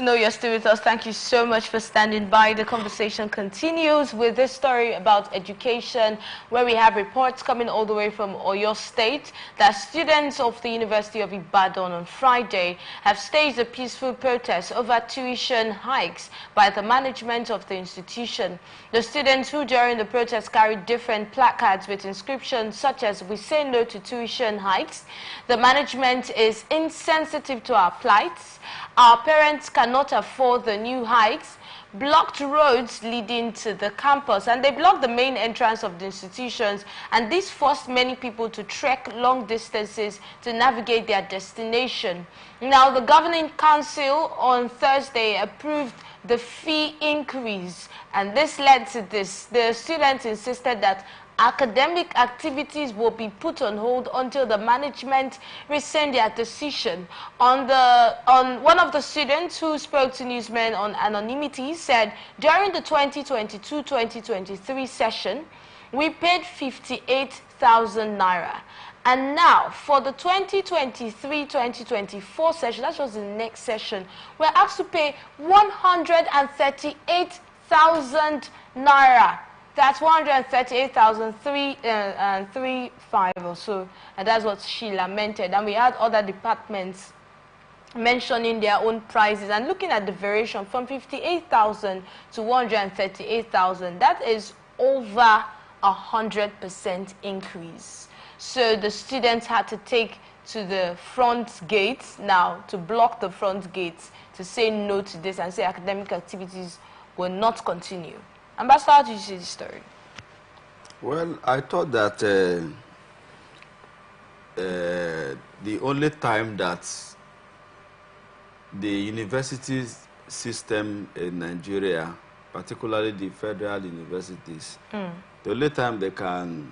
Know you're still with us. Thank you so much for standing by. The conversation continues with this story about education, where we have reports coming all the way from Oyo State that students of the University of Ibadan on Friday have staged a peaceful protest over tuition hikes by the management of the institution. The students who during the protest carried different placards with inscriptions such as "We say no to tuition hikes," "The management is insensitive to our plights," "Our parents cannot afford the new hikes," blocked roads leading to the campus, and they blocked the main entrance of the institutions, and this forced many people to trek long distances to navigate their destination. Now, the governing council on Thursday approved the fee increase, and this led to this. The students insisted that academic activities will be put on hold until the management rescind their decision. On one of the students who spoke to newsmen on anonymity said, during the 2022-2023 session, we paid 58,000 naira. And now, for the 2023-2024 session, that was the next session, we're asked to pay 138,000 naira. That's 138,335 or so, and that's what she lamented. And we had other departments mentioning their own prices and looking at the variation from 58,000 to 138,000. That is over 100% increase. So the students had to take to the front gates now, to block the front gates, to say no to this and say academic activities will not continue. Ambassador, how do you see the story? Well, I thought that the only time that the university system in Nigeria, particularly the federal universities, the only time they can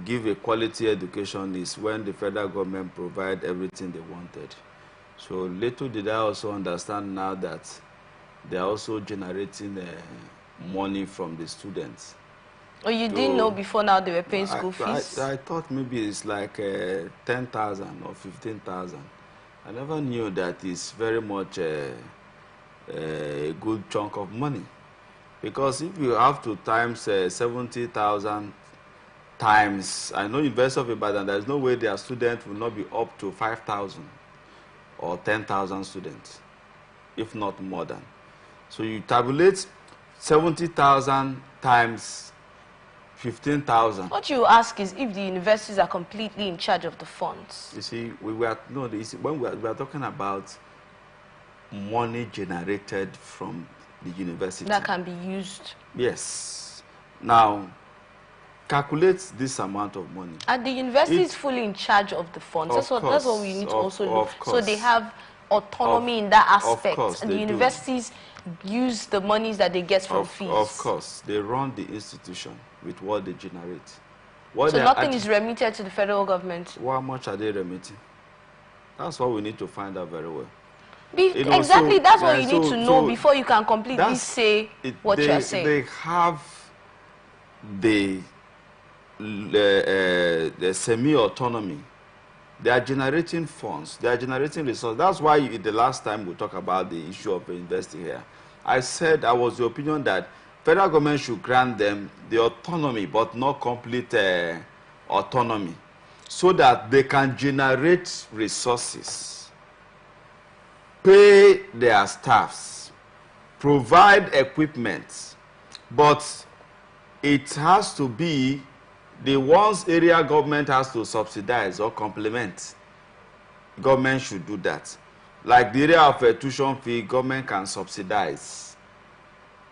give a quality education is when the federal government provide everything they wanted. So little did I also understand now that they are also generating money from the students. Oh, you didn't know before now they were paying school fees? I thought maybe it's like 10,000 or 15,000. I never knew that it's very much a good chunk of money. Because if you have to times 70,000 times, I know University of Ibadan, there's no way their students will not be up to 5,000 or 10,000 students, if not more than. So you tabulate 70,000 times 15,000. What you ask is if the universities are completely in charge of the funds. You see, when we are talking about money generated from the university. That can be used. Yes. Now, calculate this amount of money. And the university is fully in charge of the funds. That's what we need to also look. So they have autonomy in that aspect. And the universities use the monies that they get from fees. Of course. They run the institution with what they generate. So nothing is remitted to the federal government? How much are they remitting? That's what we need to find out very well. Exactly, that's what you need to know before you can completely say what you're saying. They have the semi-autonomy. They are generating funds. They are generating resources. That's why the last time we talked about the issue of investing here, I said I was the opinion that federal government should grant them the autonomy, but not complete autonomy, so that they can generate resources, pay their staffs, provide equipment, but it has to be the ones area government has to subsidize or complement. Government should do that. Like the area of tuition fee, government can subsidize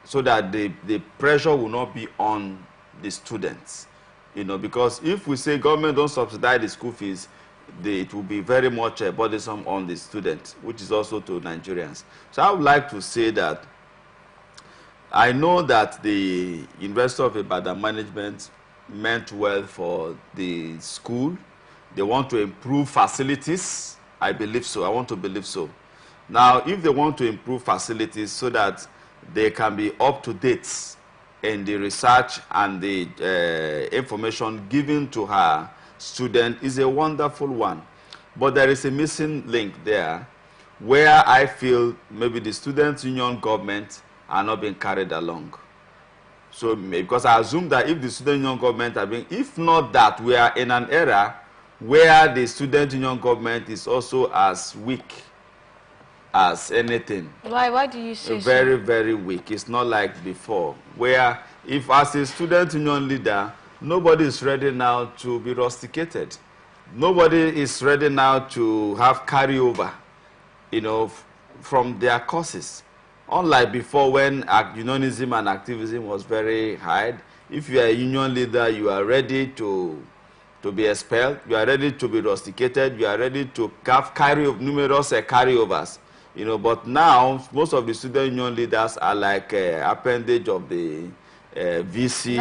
so that the pressure will not be on the students. Because if we say government don't subsidize the school fees, it will be very much burdensome on the students, which is also to Nigerians. So I would like to say that I know that the University of Ibadan management meant well for the school. They want to improve facilities. I believe so. I want to believe so. Now, if they want to improve facilities so that they can be up to date in the research and the information given to her student, is a wonderful one. But there is a missing link there where I feel maybe the student union government are not being carried along. So, because I assume that if the student union government are being, if not that, we are in an era where the student union government is also as weak as anything. Why do you say very, so? Very weak. It's not like before, where if as a student union leader, nobody is ready now to be rusticated. Nobody is ready now to have carryover, from their courses. Unlike before, when unionism and activism was very high, if you are a union leader, you are ready to be expelled, you are ready to be rusticated, you are ready to have numerous carryovers. But now, most of the student union leaders are like appendage of the VC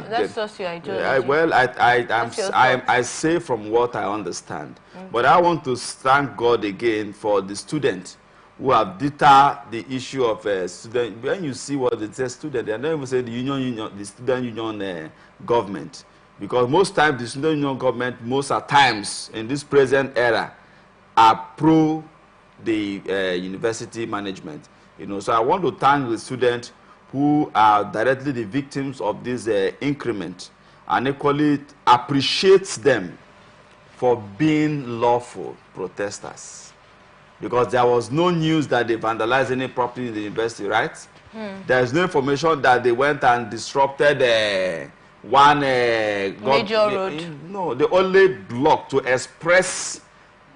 that's just your ideology. I say from what I understand. But I want to thank God again for the students who have deterred the issue of student. When you see what it says student, they don't even say the student union government. Because most times the student union government, most at times in this present era, are pro the university management. So I want to thank the students who are directly the victims of this increment, and equally appreciates them for being lawful protesters. Because there was no news that they vandalized any property in the university, right? There is no information that they went and disrupted one major road. No, they only blocked to express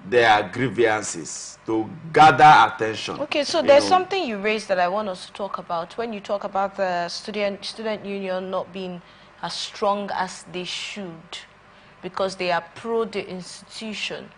their grievances, to gather attention. Okay, so there's something you raised that I want us to talk about. When you talk about the student union not being as strong as they should because they are pro the institution.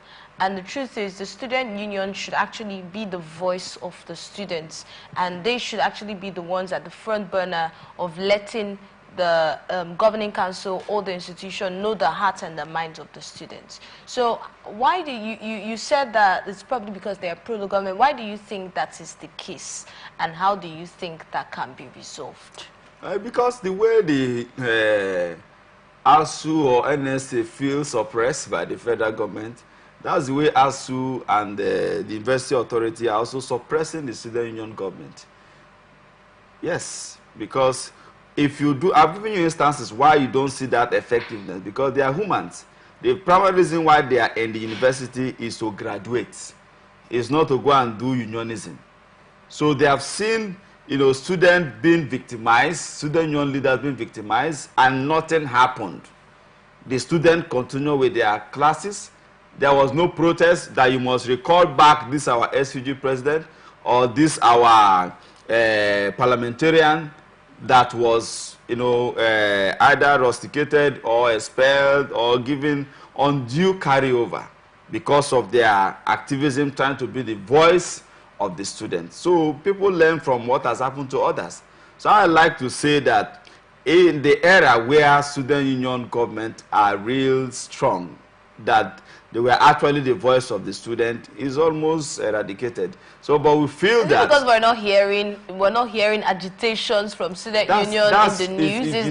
And the truth is the student union should actually be the voice of the students, and they should actually be the ones at the front burner of letting the governing council or the institution know the hearts and the minds of the students. So why do you said that it's probably because they are pro the government. Why do you think that is the case, and how do you think that can be resolved? Because the way the ASU or NSA feels oppressed by the federal government, that's the way ASU and the University Authority are also suppressing the student union government. Yes, because if you do, I've given you instances why you don't see that effectiveness, because they are humans. The primary reason why they are in the university is to graduate. It's not to go and do unionism. So they have seen, students being victimized, student union leaders being victimized, and nothing happened. The students continue with their classes. There was no protest that you must recall back this our SUG president or this our parliamentarian that was, either rusticated or expelled or given undue carryover because of their activism trying to be the voice of the students. So people learn from what has happened to others. So I like to say that in the era where student union government are real strong, that they were actually the voice of the student, is almost eradicated. So, but we feel that because we're not hearing agitations from student union in the news. Is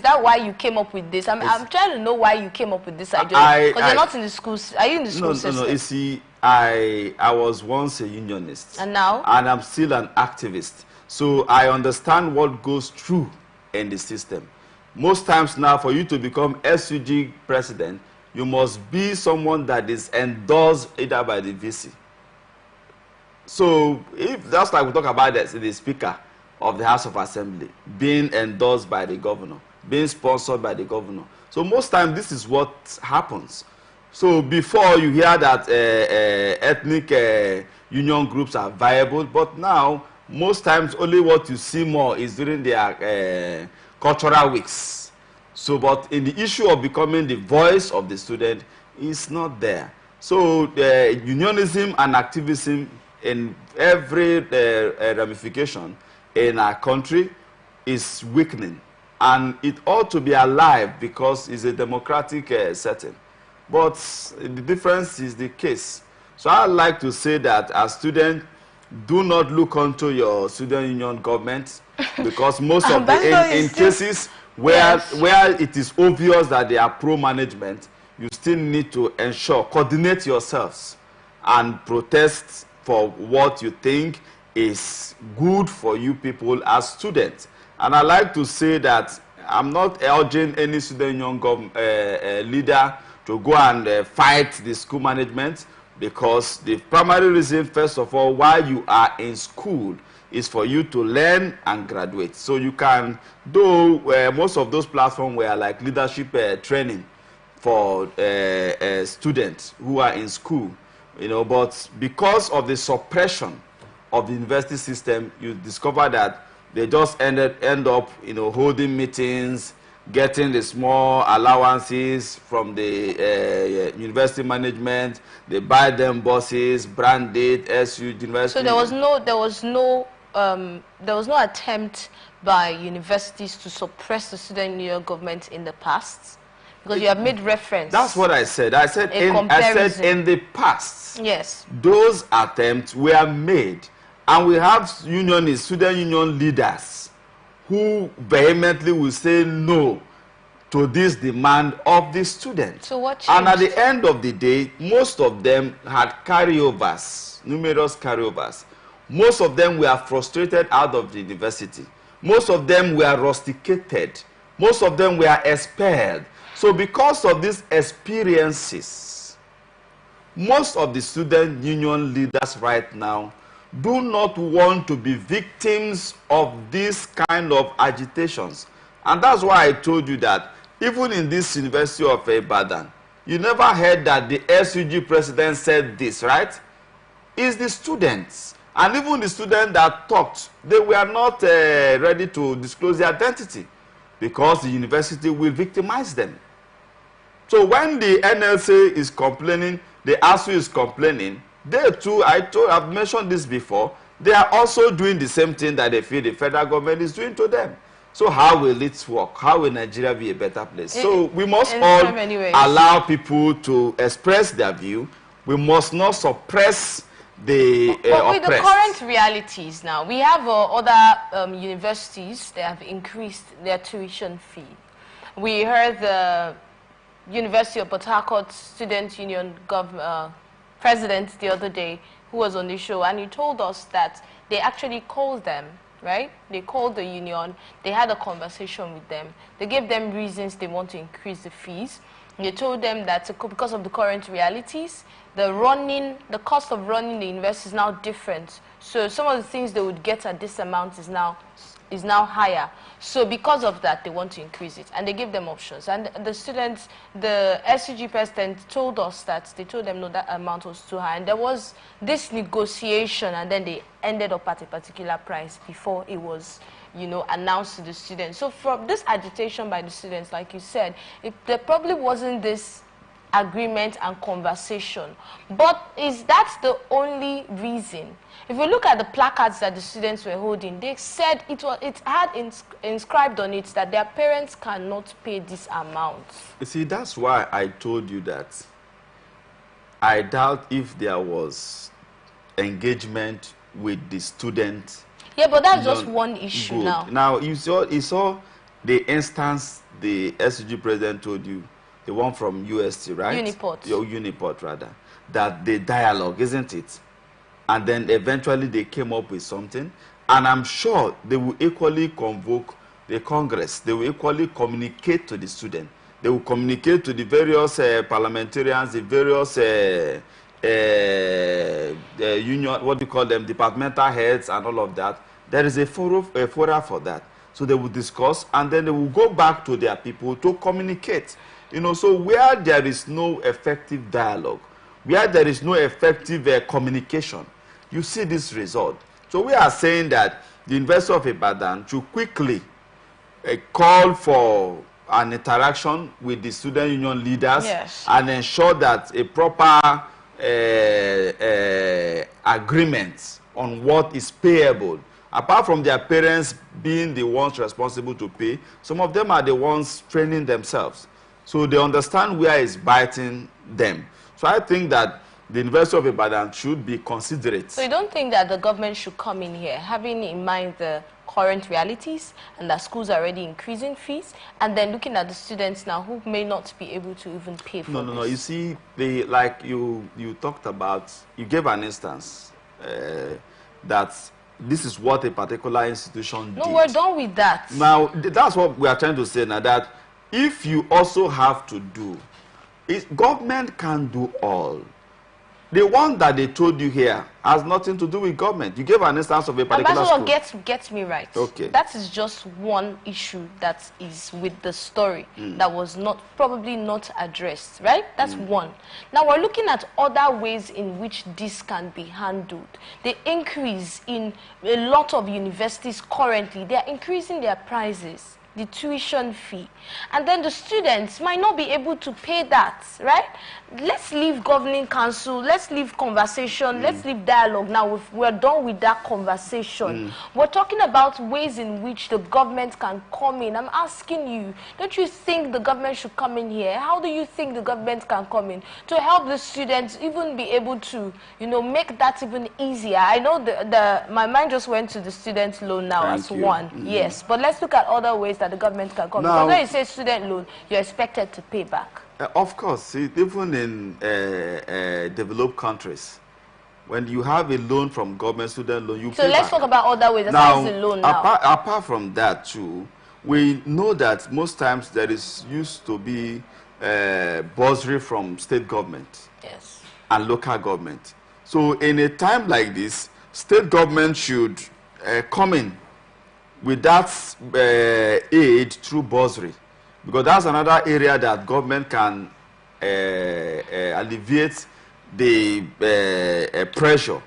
that why you came up with this? I'm trying to know why you came up with this idea. Because you're not in the schools. Are you in the school system? No. You see, I was once a unionist, and now, and I'm still an activist. So I understand what goes through in the system. Most times now, for you to become SUG president, you must be someone that is endorsed either by the VC. So if that's like we talk about the Speaker of the House of Assembly being endorsed by the governor, being sponsored by the governor. So most times this is what happens. So before you hear that ethnic union groups are viable, but now most times only what you see more is during their cultural weeks. So, but in the issue of becoming the voice of the student, is not there. So, unionism and activism in every ramification in our country is weakening. And it ought to be alive because it's a democratic setting. But the difference is the case. So, I like to say that as students, do not look onto your student union government because most of the in cases where it is obvious that they are pro-management, you still need to ensure, coordinate yourselves and protest for what you think is good for you people as students. And I like to say that I'm not urging any student union leader to go and fight the school management, because the primary reason, first of all, why you are in school is for you to learn and graduate. So you can do, most of those platforms were like leadership training for students who are in school, but because of the suppression of the university system, you discover that they just end up, holding meetings, getting the small allowances from the university management. They buy them buses, branded SU university. So there was no attempt by universities to suppress the student union government in the past, because you have made reference. That's what I said. I said in the past. Yes. Those attempts were made, and we have student union leaders who vehemently will say no to this demand of the students. So what changed? And at the end of the day, most of them had carryovers, numerous carryovers. Most of them were frustrated out of the university. Most of them were rusticated. Most of them were expelled. So because of these experiences, most of the student union leaders right now do not want to be victims of this kind of agitations. And that's why I told you that even in this University of Ibadan, you never heard that the SUG president said this, right? It's the students. And even the students that talked, they were not ready to disclose their identity because the university will victimize them. So when the NLC is complaining, the ASU is complaining, they too, I've mentioned this before, they are also doing the same thing that they feel the federal government is doing to them. So how will it work? How will Nigeria be a better place? So we must all allow people to express their view. We must not suppress the but with the current realities now, we have other universities that have increased their tuition fee. We heard the University of Port Harcourt Student Union president the other day who was on the show, and he told us that they actually called them, right? They called the union, they had a conversation with them, they gave them reasons they want to increase the fees. They told them that because of the current realities, the cost of running the university is now different. So some of the things they would get at this amount is now higher. So because of that, they want to increase it. And they give them options. And the students, the SUG president told us that, they told them no, that amount was too high. And there was this negotiation, and then they ended up at a particular price before it was, announced to the students. So from this agitation by the students, like you said, there probably wasn't this agreement and conversation. But is that the only reason? If we look at the placards that the students were holding, they said it had inscribed on it that their parents cannot pay this amount. You see, that's why I told you that I doubt if there was engagement with the student. Yeah, but that's just one issue good. now. Now, you saw the instance the SUG president told you, the one from UST, right? Uniport. Your Uniport, rather. That the dialogue, isn't it? And then eventually they came up with something. And I'm sure they will equally convoke the Congress. They will equally communicate to the student. They will communicate to the various parliamentarians, the various union, what do you call them, departmental heads and all of that. There is a forum for that. So they will discuss, and then they will go back to their people to communicate. So where there is no effective dialogue, where there is no effective communication, you see this result. So we are saying that the University of Ibadan should quickly call for an interaction with the student union leaders, yes, and ensure that a proper agreement on what is payable. Apart from their parents being the ones responsible to pay, some of them are the ones training themselves. So they understand where it's biting them. So I think that the University of Ibadan should be considerate. So you don't think that the government should come in here, having in mind the current realities and that schools are already increasing fees, and then looking at the students now who may not be able to even pay for this? No. You see, like you talked about, you gave an instance that this is what a particular institution did. No, we're done with that. Now, that's what we are trying to say now, that if you also have to do, government can do all. The one that they told you here has nothing to do with government. You gave an instance of a particular school. Get me right. Okay. That is just one issue that is with the story that was probably not addressed, right? That's one. Now we're looking at other ways in which this can be handled. The increase in a lot of universities currently, they're increasing their prices, the tuition fee, and then the students might not be able to pay that, right? Let's leave governing council, let's leave conversation, let's leave dialogue. Now we're done with that conversation. We're talking about ways in which the government can come in. I'm asking you, don't you think the government should come in here? How do you think the government can come in to help the students even be able to, make that even easier? I know my mind just went to the student loan now as one. Yes, but let's look at other ways that the government can come. Because when you say student loan, you're expected to pay back. Of course, even in developed countries, when you have a loan from government, student loan, you so pay let's back. talk about other ways Now, besides the loan now. apart from that too, we know that most times there is used to be bursary from state government Yes. and local government. So in a time like this, state government should come in with that aid through bursary, because that's another area that government can alleviate the pressure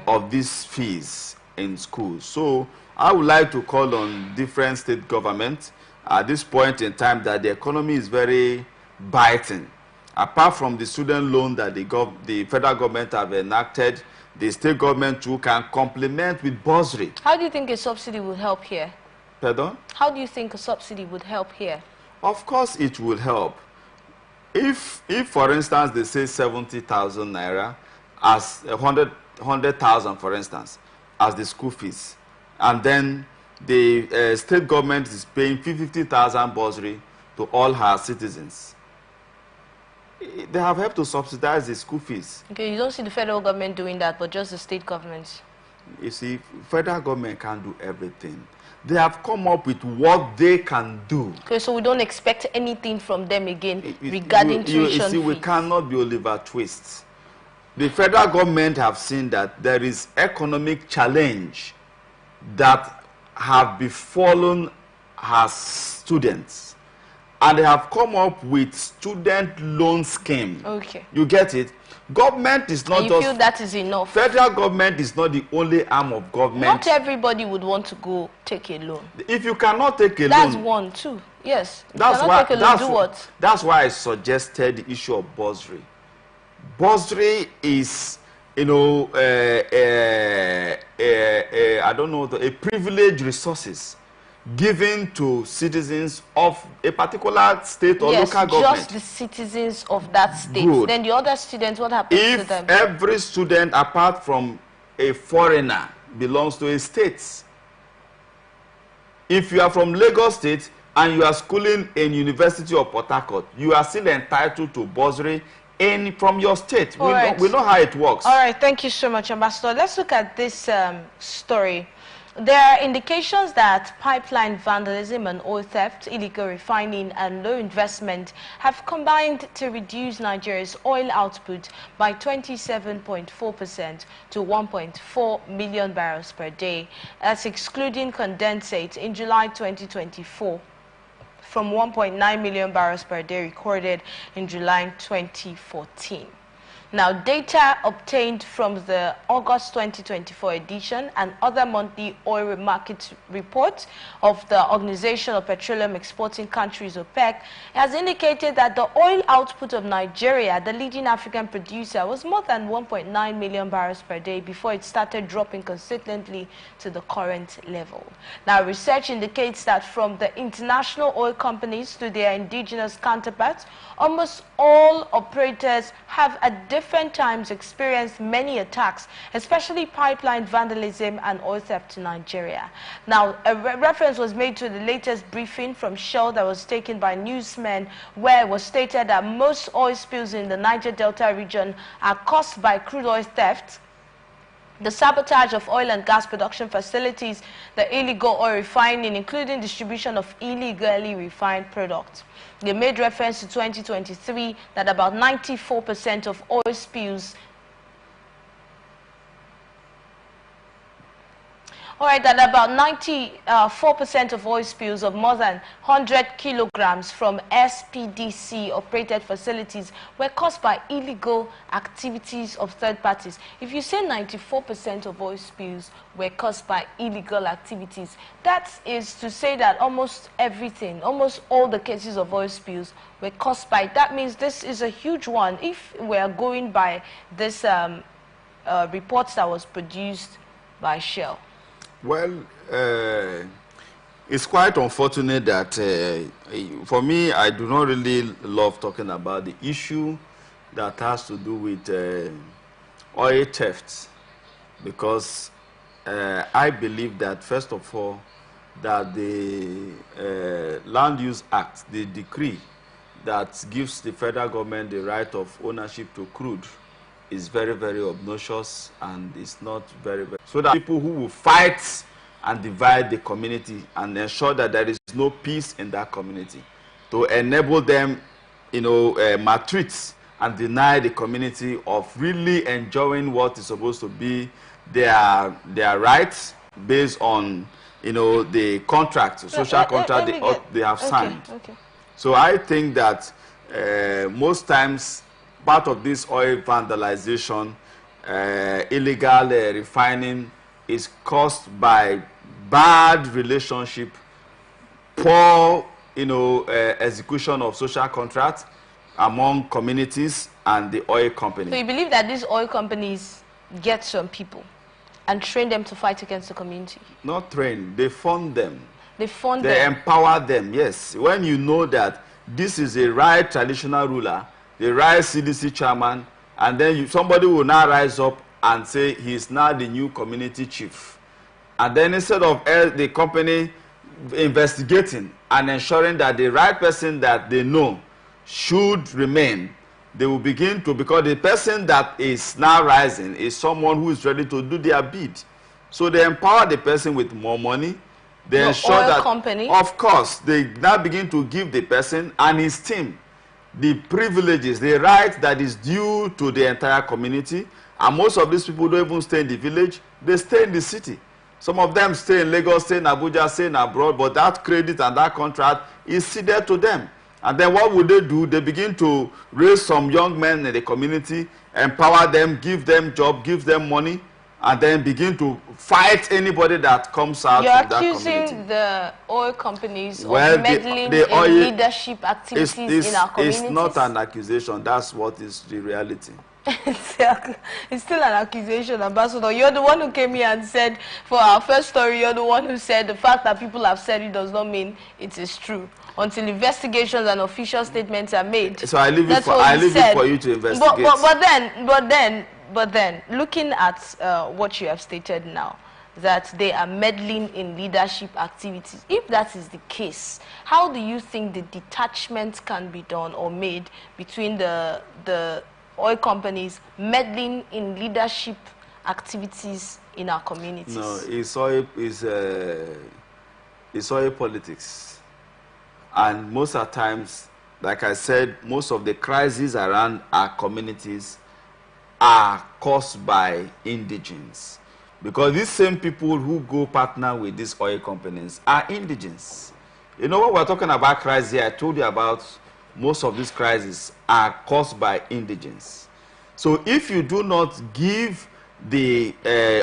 of these fees in schools. So I would like to call on different state governments at this point in time that the economy is very biting. Apart from the student loan that the federal government have enacted, the state government too can complement with bursary. How do you think a subsidy would help here? Pardon? How do you think a subsidy would help here? Of course it will help. If for instance, they say 70,000 naira as 100,000, for instance, as the school fees, and then the state government is paying 50,000 bursary to all her citizens, they have helped to subsidize the school fees. Okay, you don't see the federal government doing that, but just the state governments. You see, federal government can't do everything. They have come up with what they can do. Okay, so we don't expect anything from them again regarding tuition you see, we cannot be Oliver Twist. The federal government have seen that there is economic challenge that have befallen her students, and they have come up with student loan scheme. Okay. You get it? Government is not and you just... feel that is enough? Federal government is not the only arm of government. Not everybody would want to go take a loan. If you cannot take a loan... That's one, too. Yes. That's why I suggested the issue of bursary. Bursary is, you know, I don't know, a privileged resources given to citizens of a particular state or local government. Yes, just the citizens of that state. Good. Then the other students, what happens to them? If every student, apart from a foreigner, belongs to a state, if you are from Lagos State and you are schooling in University of Port Harcourt, you are still entitled to bursary from your state. We know how it works. All right, thank you so much, Ambassador. Let's look at this story. There are indications that pipeline vandalism and oil theft, illegal refining and low investment have combined to reduce Nigeria's oil output by 27.4% to 1.4 million barrels per day. That's excluding condensate in July 2024. From 1.9 million barrels per day recorded in July 2014. Now, data obtained from the August 2024 edition and other monthly oil market reports of the Organization of Petroleum Exporting Countries, OPEC, has indicated that the oil output of Nigeria, the leading African producer, was more than 1.9 million barrels per day before it started dropping consistently to the current level. Now, research indicates that from the international oil companies to their indigenous counterparts, almost all operators have at different times experienced many attacks, especially pipeline vandalism and oil theft in Nigeria. Now, a reference was made to the latest briefing from Shell that was taken by newsmen, where it was stated that most oil spills in the Niger Delta region are caused by crude oil theft, the sabotage of oil and gas production facilities, the illegal oil refining, including distribution of illegally refined products. They made reference to 2023 that about 94% of oil spills that about 94% of oil spills of more than 100 kilograms from SPDC operated facilities were caused by illegal activities of third parties. If you say 94% of oil spills were caused by illegal activities, that is to say that almost everything, almost all the cases of oil spills were caused by. That means this is a huge one. If we are going by this reports that was produced by Shell. Well, it's quite unfortunate that, for me, I do not really love talking about the issue that has to do with oil theft, because I believe that, first of all, that the Land Use Act, the decree that gives the federal government the right of ownership to crude, is very, very obnoxious, and it's not very, very... So that people who will fight and divide the community and ensure that there is no peace in that community, to enable them, maltreat and deny the community of really enjoying what is supposed to be their rights based on, the contract, social contract they have signed. Okay. So I think that most times part of this oil vandalization, illegal refining, is caused by bad relationship, poor, execution of social contracts among communities and the oil company. So you believe that these oil companies get some people and train them to fight against the community? Not train, they fund them. They fund They them. empower them, yes. When you know that this is a right traditional ruler, the right CDC chairman, and then somebody will now rise up and say he's now the new community chief. And then instead of the company investigating and ensuring that the right person that they know should remain, they will begin to, because the person that is now rising is someone who is ready to do their bid. So they empower the person with more money. They ensure oil that, company? of course, they now begin to give the person and his team the privileges, the right that is due to the entire community. And most of these people don't even stay in the village, they stay in the city. Some of them stay in Lagos, stay in Abuja, stay in abroad, but that credit and that contract is ceded to them. And then what would they do? They begin to raise some young men in the community, empower them, give them job, give them money, and then begin to fight anybody that comes out from that community. You're accusing the oil companies of meddling the oil, in leadership activities in our communities? It's not an accusation. That's what is the reality. It's still an accusation, Ambassador. You're the one who came here and said, for our first story, you're the one who said the fact that people have said it does not mean it is true until investigations and official statements are made. So I leave it for you to investigate. But then, looking at what you have stated now, that they are meddling in leadership activities, if that is the case, how do you think the detachment can be done or made between the oil companies meddling in leadership activities in our communities? No, it's oil politics. And most of the times, like I said, most of the crises around our communities are caused by indigents. Because these same people who go partner with these oil companies are indigents. You know what we're talking about crisis here? I told you about most of these crises are caused by indigents. So if you do not give the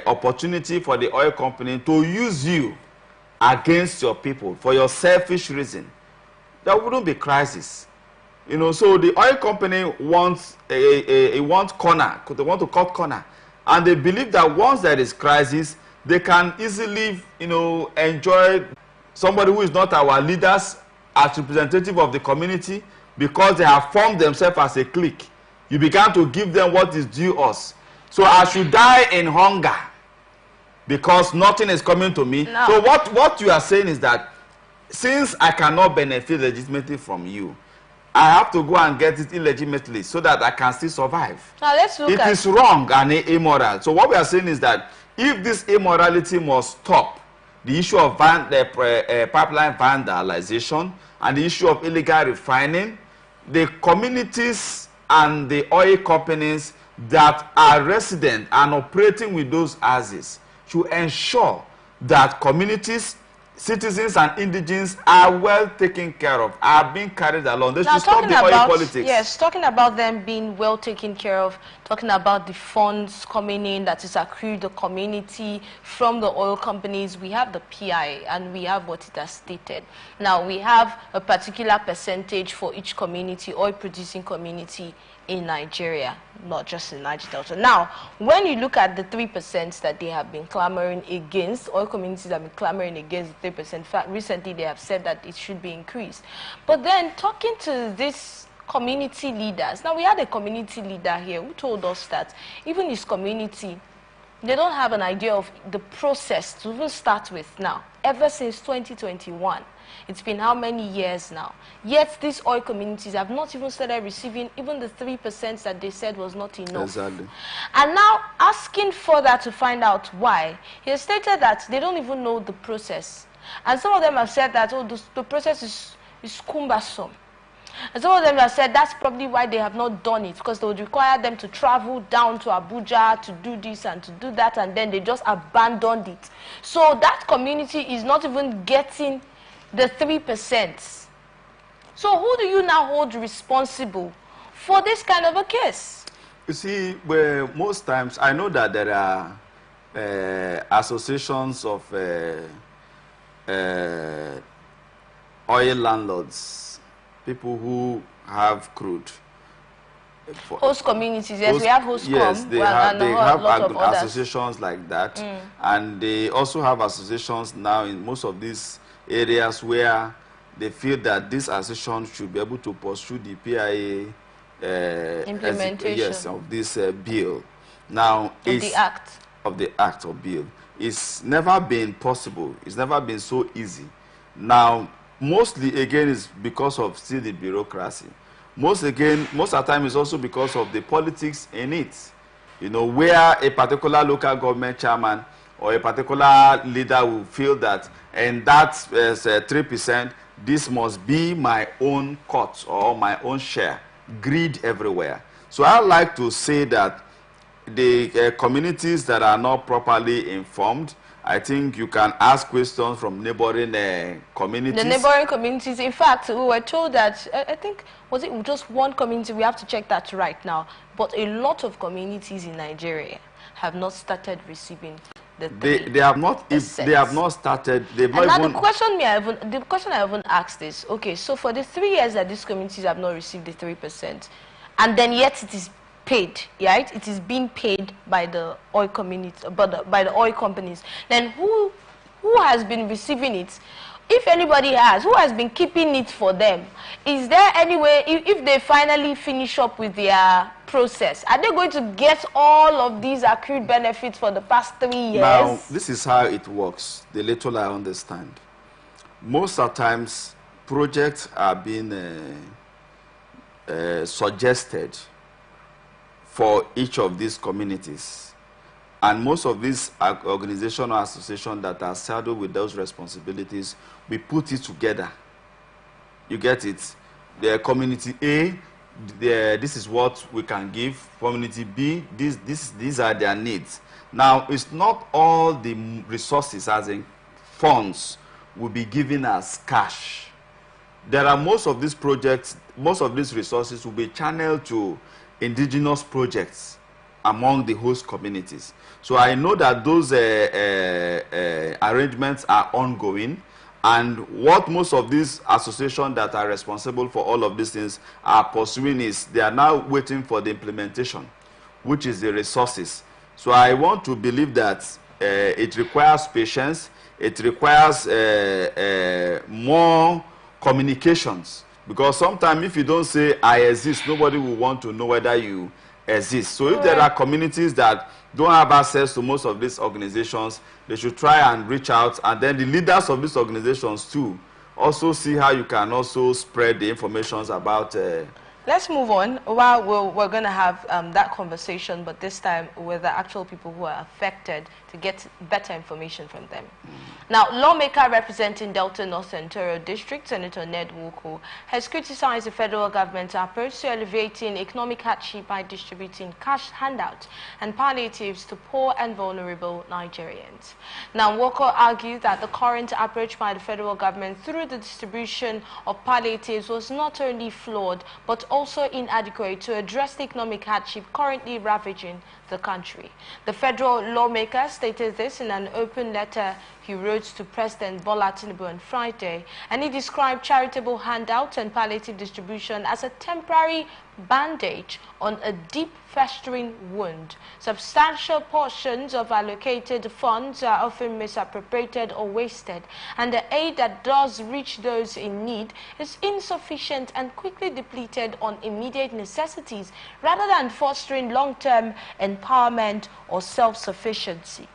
opportunity for the oil company to use you against your people for your selfish reason, there wouldn't be crisis. So the oil company wants corner. They want to cut corner, and they believe that once there is crisis, they can easily, enjoy somebody who is not our leaders as representative of the community, because they have formed themselves as a clique. You began to give them what is due us. So I should die in hunger because nothing is coming to me. No. So what you are saying is that since I cannot benefit legitimately from you, I have to go and get it illegitimately so that I can still survive. Now let's look at it. It is wrong and immoral. So what we are saying is that if this immorality must stop, the issue of pipeline vandalization and the issue of illegal refining, the communities and the oil companies that are resident and operating with those assets should ensure that communities, citizens and indigents are well taken care of, are being carried along. They should stop the oil politics. Yes, talking about them being well taken care of, talking about the funds coming in that is accrued the community from the oil companies. We have the PI and we have what it has stated. Now we have a particular percentage for each community, oil producing community in Nigeria, not just in Niger Delta. Now, when you look at the 3% that they have been clamoring against, oil communities have been clamoring against the 3%. In fact, recently they have said that it should be increased. But then talking to these community leaders, now we had a community leader here who told us that even his community They don't have an idea of the process to even start with now. Ever since 2021, it's been how many years now? Yet these oil communities have not even started receiving even the 3% that they said was not enough. Exactly. And now asking further to find out why, he has stated that they don't even know the process. And some of them have said that, oh, the process is cumbersome. And some of them have said that's probably why they have not done it, because they would require them to travel down to Abuja to do this and to do that, and then they just abandoned it. So that community is not even getting the 3%. So who do you now hold responsible for this kind of a case? You see, most times, I know that there are associations of oil landlords, people who have crude. Host communities, yes, we have host yes, they have lot of associations like that, and they also have associations now in most of these areas where they feel that this association should be able to pursue the PIA implementation of this bill. Now, of the act of bill. It's never been possible. It's never been so easy. Now, mostly again is because of still the bureaucracy. Most of the time is also because of the politics in it. You know, where a particular local government chairman or a particular leader will feel that, and that 3%, this must be my own cut or my own share. Greed everywhere. So I like to say that the communities that are not properly informed, I think you can ask questions from neighboring communities. The neighboring communities. In fact, we were told that, I think, was it just one community? We have to check that right now. But a lot of communities in Nigeria have not started receiving the 3%. They have not. If they have not started, they've not now even. the question I haven't asked is, okay, so for the 3 years that these communities have not received the 3%, and then yet it is paid, right? It is being paid by the oil community, by the oil companies. Then who has been receiving it? If anybody has, who has been keeping it for them? Is there any way, if they finally finish up with their process, are they going to get all of these accrued benefits for the past 3 years? Now, this is how it works, the little I understand. Most of the times, projects are being suggested for each of these communities. And most of these organizations or associations that are saddled with those responsibilities, we put it together. You get it? The community A, this is what we can give. Community B, these are their needs. Now, it's not all the resources, as in funds, will be given as cash. There are most of these projects, most of these resources will be channeled to indigenous projects among the host communities. So I know that those arrangements are ongoing, and what most of these associations that are responsible for all of these things are pursuing is they are now waiting for the implementation, which is the resources. So I want to believe that it requires patience, it requires more communications. Because sometimes if you don't say, I exist, nobody will want to know whether you exist. So if there are communities that don't have access to most of these organizations, they should try and reach out. And then the leaders of these organizations too, also see how you can also spread the information about... Let's move on. While we're going to have that conversation, but this time with the actual people who are affected to get better information from them. Now, lawmaker representing Delta North Senatorial District, Senator Ned Nwoko, has criticized the federal government's approach to elevating economic hardship by distributing cash handouts and palliatives to poor and vulnerable Nigerians. Now, Nwoko argued that the current approach by the federal government through the distribution of palliatives was not only flawed, but also inadequate to address the economic hardship currently ravaging the country. The federal lawmaker stated this in an open letter he wrote to President Bola Tinubu on Friday, and he described charitable handouts and palliative distribution as a temporary bandage on a deep festering wound. Substantial portions of allocated funds are often misappropriated or wasted, and the aid that does reach those in need is insufficient and quickly depleted on immediate necessities rather than fostering long-term and empowerment or self-sufficiency?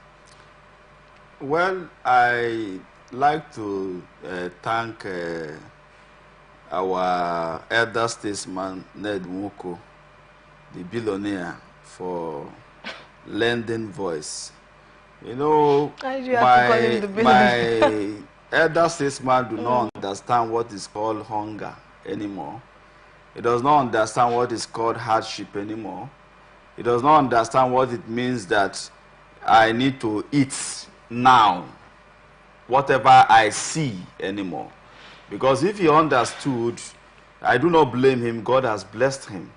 Well, I like to thank our elder statesman, Ned Nwoko, the billionaire, for lending voice. You know, my elder statesman do not understand what is called hunger anymore. He does not understand what is called hardship anymore. He does not understand what it means that I need to eat now, whatever I see anymore. Because if he understood, I do not blame him. God has blessed him.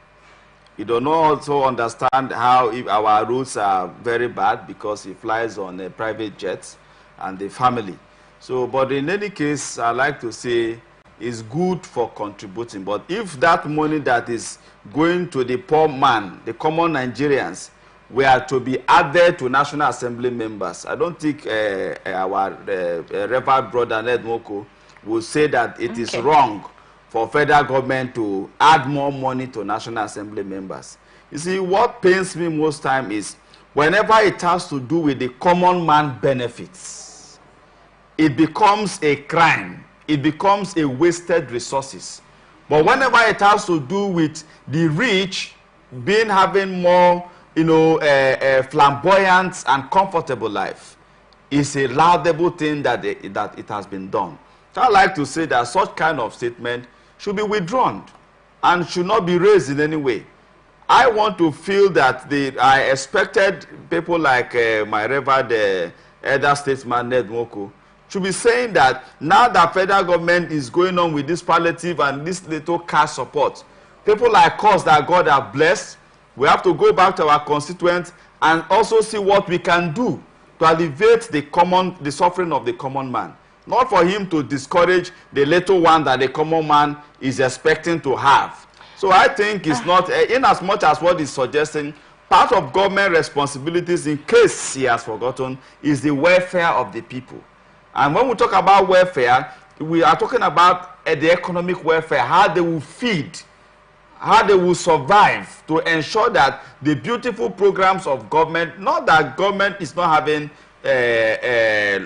He does not also understand how if our roads are very bad because he flies on a private jet and the family. So, but in any case, I like to say it's good for contributing. But if that money that is going to the poor man, the common Nigerians, were to be added to National Assembly members, I don't think our Reverend brother Ned Nwoko will say that it is wrong for federal government to add more money to National Assembly members. You see, what pains me most time is whenever it has to do with the common man benefits, it becomes a crime. It becomes a wasted resources. But whenever it has to do with the rich having more, flamboyant and comfortable life, it's a laudable thing that it has been done. So I like to say that such kind of statement should be withdrawn and should not be raised in any way. I want to feel that I expected people like my Reverend elder statesman Ned Nwoko should be saying that now that federal government is going on with this palliative and this little cash support, people like us that God has blessed, we have to go back to our constituents and also see what we can do to alleviate the suffering of the common man. Not for him to discourage the little one that the common man is expecting to have. So I think it's not, in as much as what he's suggesting, part of government responsibilities, in case he has forgotten, is the welfare of the people. And when we talk about welfare, we are talking about the economic welfare, how they will feed, how they will survive, to ensure that the beautiful programs of government, not that government is not having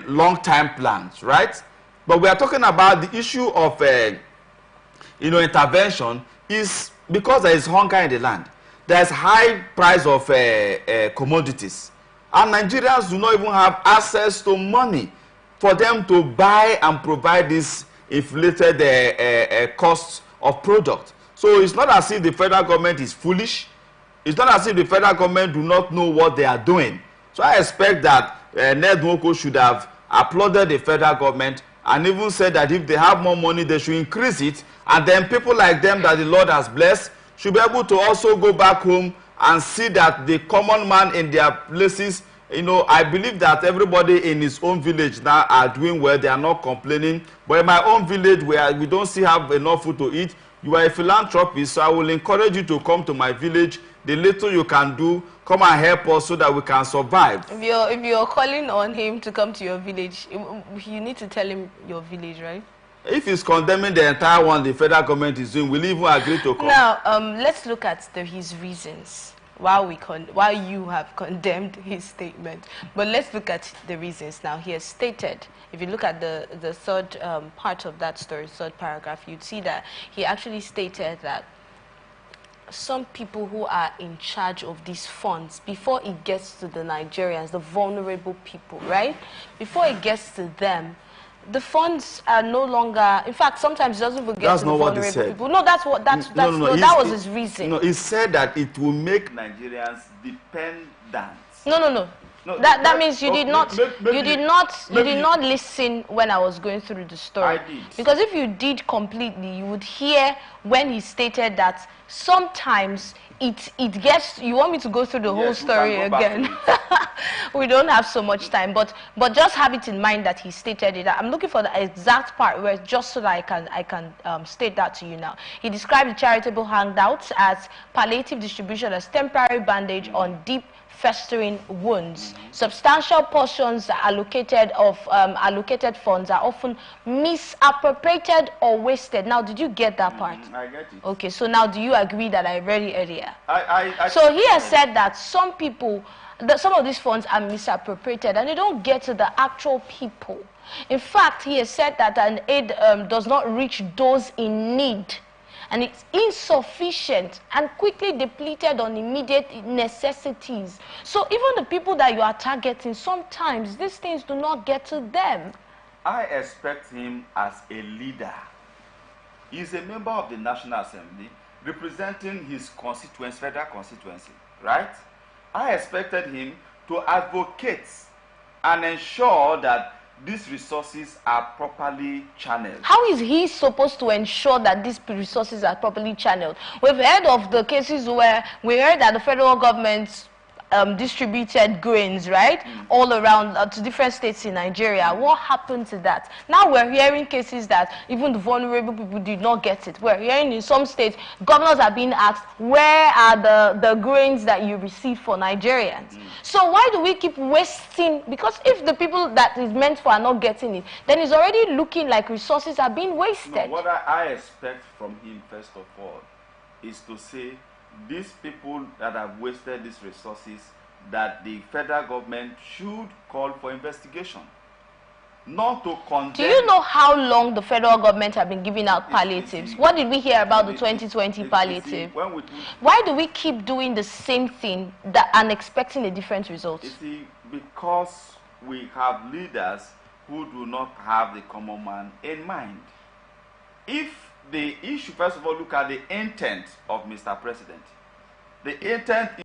long-term plans, right? But we are talking about the issue of intervention is because there is hunger in the land. There is high price of commodities, and Nigerians do not even have access to money for them to buy and provide this inflated costs of product. So it's not as if the federal government is foolish. It's not as if the federal government do not know what they are doing. So I expect that Ned Nwoko should have applauded the federal government and even said that if they have more money, they should increase it. And then people like them that the Lord has blessed should be able to also go back home and see that the common man in their places, I believe that everybody in his own village now are doing well. They are not complaining. But in my own village, where we don't still have enough food to eat, you are a philanthropist, so I will encourage you to come to my village. The little you can do, come and help us so that we can survive. If you're calling on him to come to your village, you need to tell him your village, right? If he's condemning the entire one the federal government is doing, will he even agree to come? Now, let's look at his reasons why you have condemned his statement. But let's look at the reasons now. He has stated, if you look at the third part of that story, third paragraph, you'd see that he actually stated that some people who are in charge of these funds, before it gets to the Nigerians, the vulnerable people, right? Before it gets to them, the funds are no longer, in fact, sometimes it doesn't even get to the vulnerable people. No, that was his reason. No, he said that it will make Nigerians dependent. No. That means you did not listen when I was going through the story. I did. Because if you did completely, you would hear when he stated that sometimes it gets, you want me to go through the whole story again. We don't have so much time, but just have it in mind that he stated it. I'm looking for the exact part where, just so that I can state that to you now. He described the charitable handouts as palliative distribution, as temporary bandage on deep festering wounds. Substantial portions allocated funds are often misappropriated or wasted. Now, did you get that part? I get it. Okay, so now do you agree that I read it earlier? So he has said that some people, some of these funds are misappropriated and they don't get to the actual people. In fact, he has said that an aid does not reach those in need, and it's insufficient and quickly depleted on immediate necessities. So even the people that you are targeting, sometimes these things do not get to them. I expect him as a leader. He's a member of the National Assembly representing his constituency, federal constituency, right? I expected him to advocate and ensure that these resources are properly channeled. How is he supposed to ensure that these resources are properly channeled? We've heard of the cases where we heard that the federal government distributed grains, right, all around to different states in Nigeria. What happened to that? Now we're hearing cases that even the vulnerable people did not get it. We're hearing in some states, governors are being asked, where are the grains that you received for Nigerians? So why do we keep wasting? Because if the people that is meant for are not getting it, then it's already looking like resources are being wasted. No, what I expect from him, first of all, is to say, these people that have wasted these resources, that the federal government should call for investigation, not to condemn. Do you know how long the federal government have been giving out palliatives? What did we hear about the 2020 palliative? Why do we keep doing the same thing and expecting a different result? You see, because we have leaders who do not have the common man in mind. If the issue, first of all, look at the intent of Mr. President. The intent is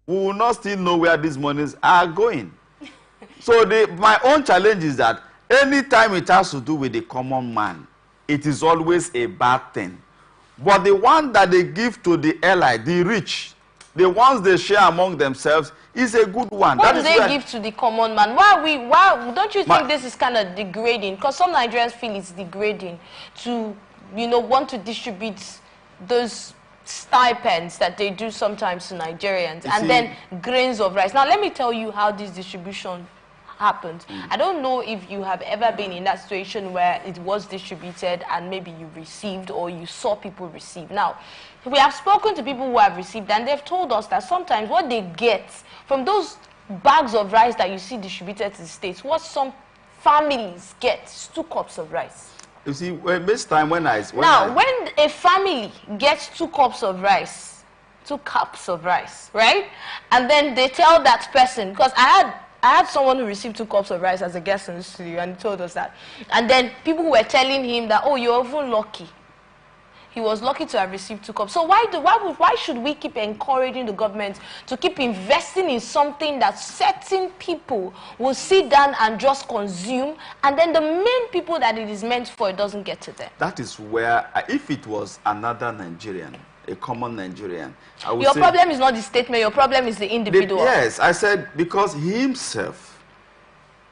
we will not still know where these monies are going. So my own challenge is that anytime it has to do with the common man, it is always a bad thing. But the one that they give to the elite, the rich, the ones they share among themselves, is a good one. What do they give to the common man? Why don't you think this is kind of degrading? Because some Nigerians feel it's degrading to, want to distribute those stipends that they do sometimes to Nigerians, and then grains of rice. Now, let me tell you how this distribution happened. I don't know if you have ever been in that situation where it was distributed and maybe you received or you saw people receive. Now, we have spoken to people who have received, and they've told us that sometimes what they get from those bags of rice that you see distributed to the states, what some families get is 2 cups of rice. You see, this time when when a family gets 2 cups of rice, 2 cups of rice, right? And then they tell that person, because I had someone who received 2 cups of rice as a guest in the studio, and he told us that. And then people were telling him that, oh, you're even lucky. he was lucky to have received 2 cups. So why should we keep encouraging the government to keep investing in something that certain people will sit down and just consume, and then the main people that it is meant for, it doesn't get to them? That is where, if it was another Nigerian, a common Nigerian, I would your say problem is not the statement, your problem is the individual. Yes, I said because he himself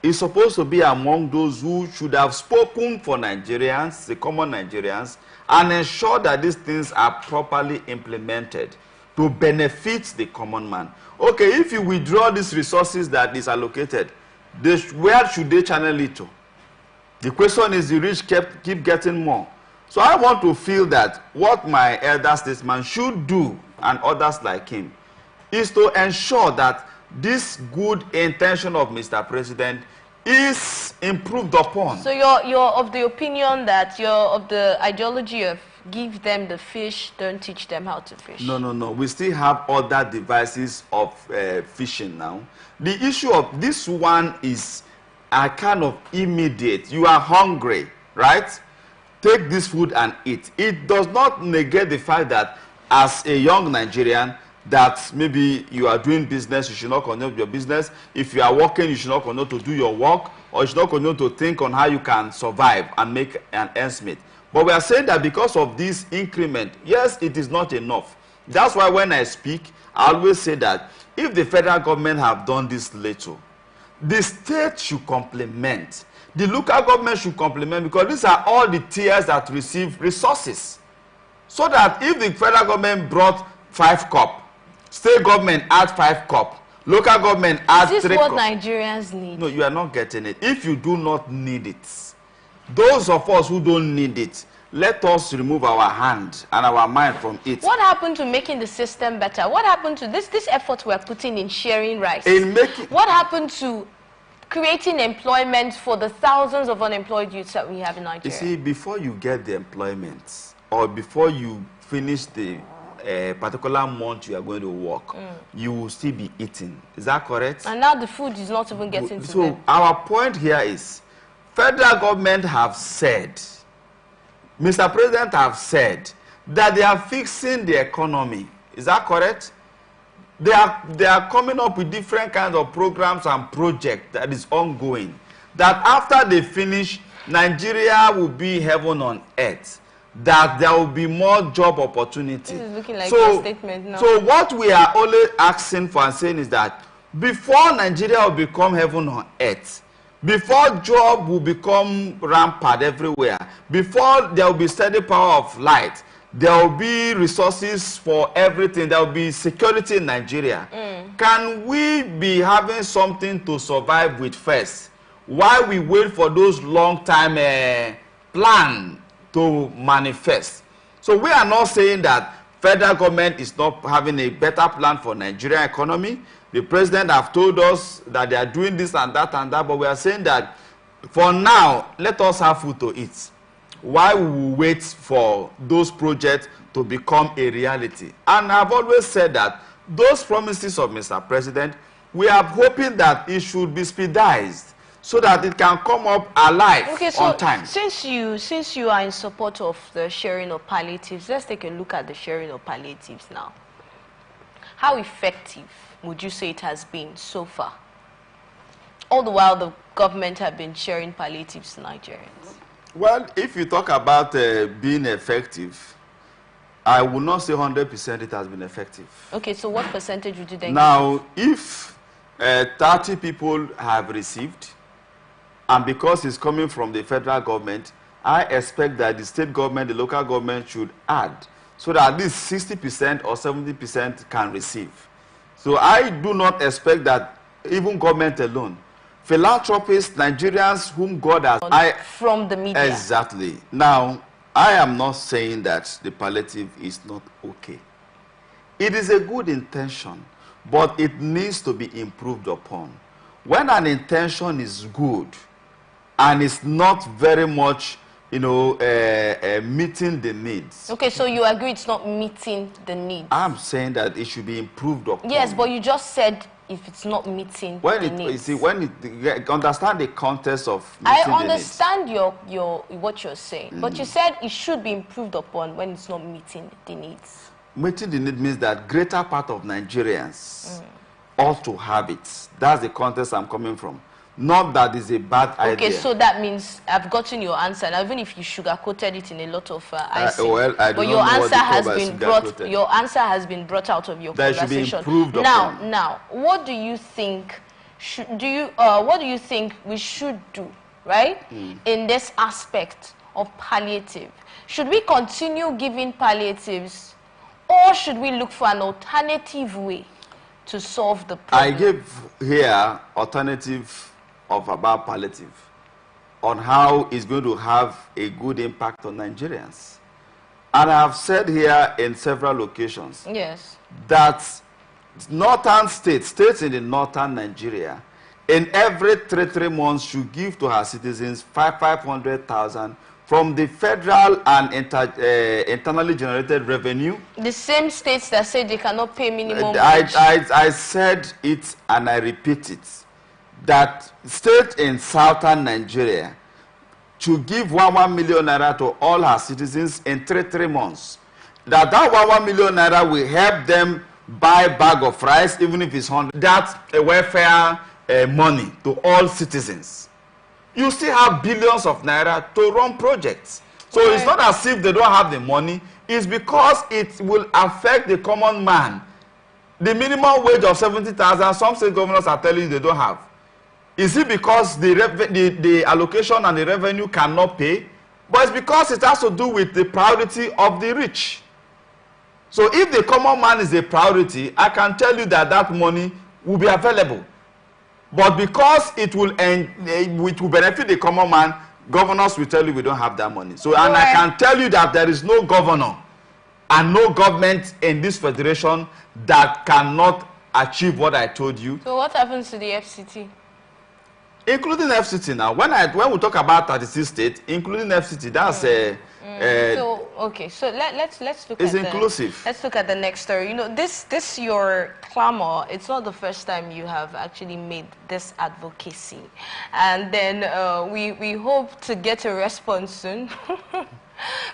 is supposed to be among those who should have spoken for Nigerians, the common Nigerians, and ensure that these things are properly implemented to benefit the common man. Okay, if you withdraw these resources that is allocated, where should they channel it to? The question is, the rich keep getting more. So I want to feel that what my elder statesman should do, and others like him, is to ensure that this good intention of Mr. President is improved upon. So you're of the opinion that you're of the ideology of give them the fish, don't teach them how to fish. No. We still have other devices of fishing now. The issue of this one is a kind of immediate. You are hungry, right? Take this food and eat. It does not negate the fact that as a young Nigerian, that maybe you are doing business, you should not continue your business. If you are working, you should not continue to do your work, or you should not continue to think on how you can survive and make an ends meet. But we are saying that because of this increment, yes, it is not enough. That's why when I speak, I always say that if the federal government have done this little, the state should complement. The local government should complement, because these are all the tiers that receive resources. So that if the federal government brought 5 cups, state government add 5 cups, local government add 3 cups. Is this what Nigerians need? No, you are not getting it. If you do not need it, those of us who don't need it, let us remove our hand and our mind from it. What happened to making the system better? What happened to this effort we're putting in sharing rice? What happened to creating employment for the thousands of unemployed youths that we have in Nigeria? You see, before you get the employment, or before you finish the particular month you are going to work, you will still be eating. Is that correct? And now the food is not even getting to them. So our point here is, federal government have said, Mr. President have said, that they are fixing the economy. Is that correct? They are coming up with different kinds of programs and projects that is ongoing. That after they finish, Nigeria will be heaven on earth. That there will be more job opportunity. This is looking like a statement now. So what we are only asking for and saying is that before Nigeria will become heaven on earth, before job will become rampant everywhere, before there will be steady power of light, there will be resources for everything, there will be security in Nigeria. Can we be having something to survive with first, while we wait for those long-time plans to manifest? So we are not saying that federal government is not having a better plan for Nigerian economy. The president have told us that they are doing this and that, but we are saying that for now, let us have food to eat, while we will wait for those projects to become a reality. And I've always said that those promises of Mr. President, we are hoping that it should be speedized so that it can come up alive on time. Since you are in support of the sharing of palliatives, let's take a look at the sharing of palliatives now. How effective would you say it has been so far? All the while the government have been sharing palliatives to Nigerians. Well, if you talk about being effective, I will not say 100% it has been effective. Okay, so what percentage would you then Now, if 30 people have received, and because it's coming from the federal government, I expect that the state government, the local government should add, so that at least 60% or 70% can receive. So I do not expect that even government alone. Philanthropists, Nigerians whom God has... From the media. Exactly. Now, I am not saying that the palliative is not okay. It is a good intention, but it needs to be improved upon. When an intention is good and is not very much meeting the needs. Okay, so you agree it's not meeting the needs? I'm saying that it should be improved upon. Yes, but you just said if it's not meeting the needs. You see, understand the context of meeting I the needs. understand what you're saying, but you said it should be improved upon when it's not meeting the needs. Meeting the need means that greater part of Nigerians ought to have it. That's the context I'm coming from. Not that it's a bad idea. Okay, so that means I've gotten your answer. Now, even if you sugar-coated it in a lot of icing, but your answer has been brought. Your answer has been brought out of your conversation. That should be improved upon. Now, what do you think? What do you think we should do, right, in this aspect of palliative? Should we continue giving palliatives, or should we look for an alternative way to solve the problem? I give here alternative about palliative on how it's going to have a good impact on Nigerians. And I have said here in several locations that northern states in the northern Nigeria, in every three months should give to her citizens 500,000 from the federal and internally generated revenue. The same states that say they cannot pay minimum wage. I said it and I repeat it, that states in southern Nigeria should give 1 million naira to all her citizens in three months. That 1 million naira will help them buy a bag of rice, even if it's 100. That's a welfare money to all citizens. You still have billions of naira to run projects. So it's not as if they don't have the money. It's because it will affect the common man. The minimum wage of 70,000, some state governors are telling you they don't have. Is it because the allocation and the revenue cannot pay? But it's because it has to do with the priority of the rich. So if the common man is a priority, I can tell you that that money will be available. But because it will benefit the common man, governors will tell you we don't have that money. So, and I can tell you that there is no governor and no government in this federation that cannot achieve what I told you. So what happens to the FCT? Including FCT now. When we talk about 36 states, including FCT, that's so let's look it's at inclusive. Let's look at the next story. You know, this your clamor, it's not the first time you have actually made this advocacy. And then we hope to get a response soon.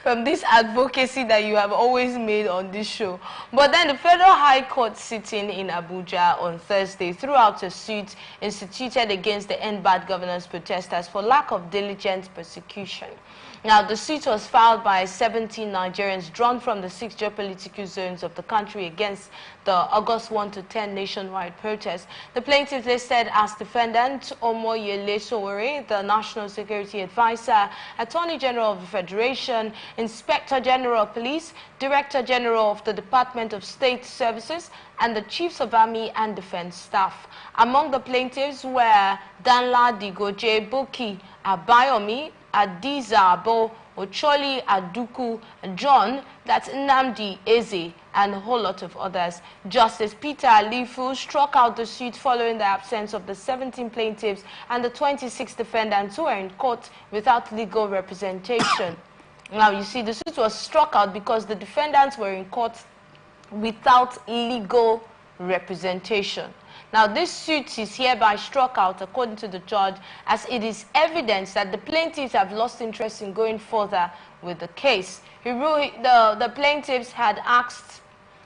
From this advocacy that you have always made on this show. But then the Federal High Court sitting in Abuja on Thursday threw out a suit instituted against the End Bad Governance protesters for lack of diligent prosecution. Now, the suit was filed by 17 Nigerians drawn from the 6 geopolitical zones of the country against the August 1 to 10 nationwide protest. The plaintiffs listed as defendant Omoyele Sowore, the National Security Advisor, Attorney General of the Federation, Inspector General of Police, Director General of the Department of State Services, and the Chiefs of Army and Defense Staff. Among the plaintiffs were Danla Digoje Boki, Abayomi, Adiza Abo, Ocholi Aduku, John, that's Nnamdi Eze, and a whole lot of others. Justice Peter Alifu struck out the suit following the absence of the 17 plaintiffs and the 26 defendants who were in court without legal representation. Now, you see, the suit was struck out because the defendants were in court without legal representation. Now, this suit is hereby struck out, according to the judge, as it is evidence that the plaintiffs have lost interest in going further with the case. He ruled the plaintiffs had asked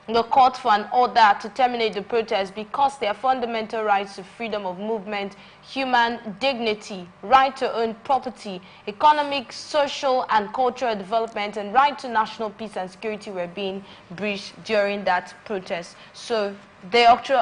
the court for an order to terminate the protest because their fundamental rights to freedom of movement, human dignity, right to own property, economic, social, and cultural development, and right to national peace and security were being breached during that protest. So they also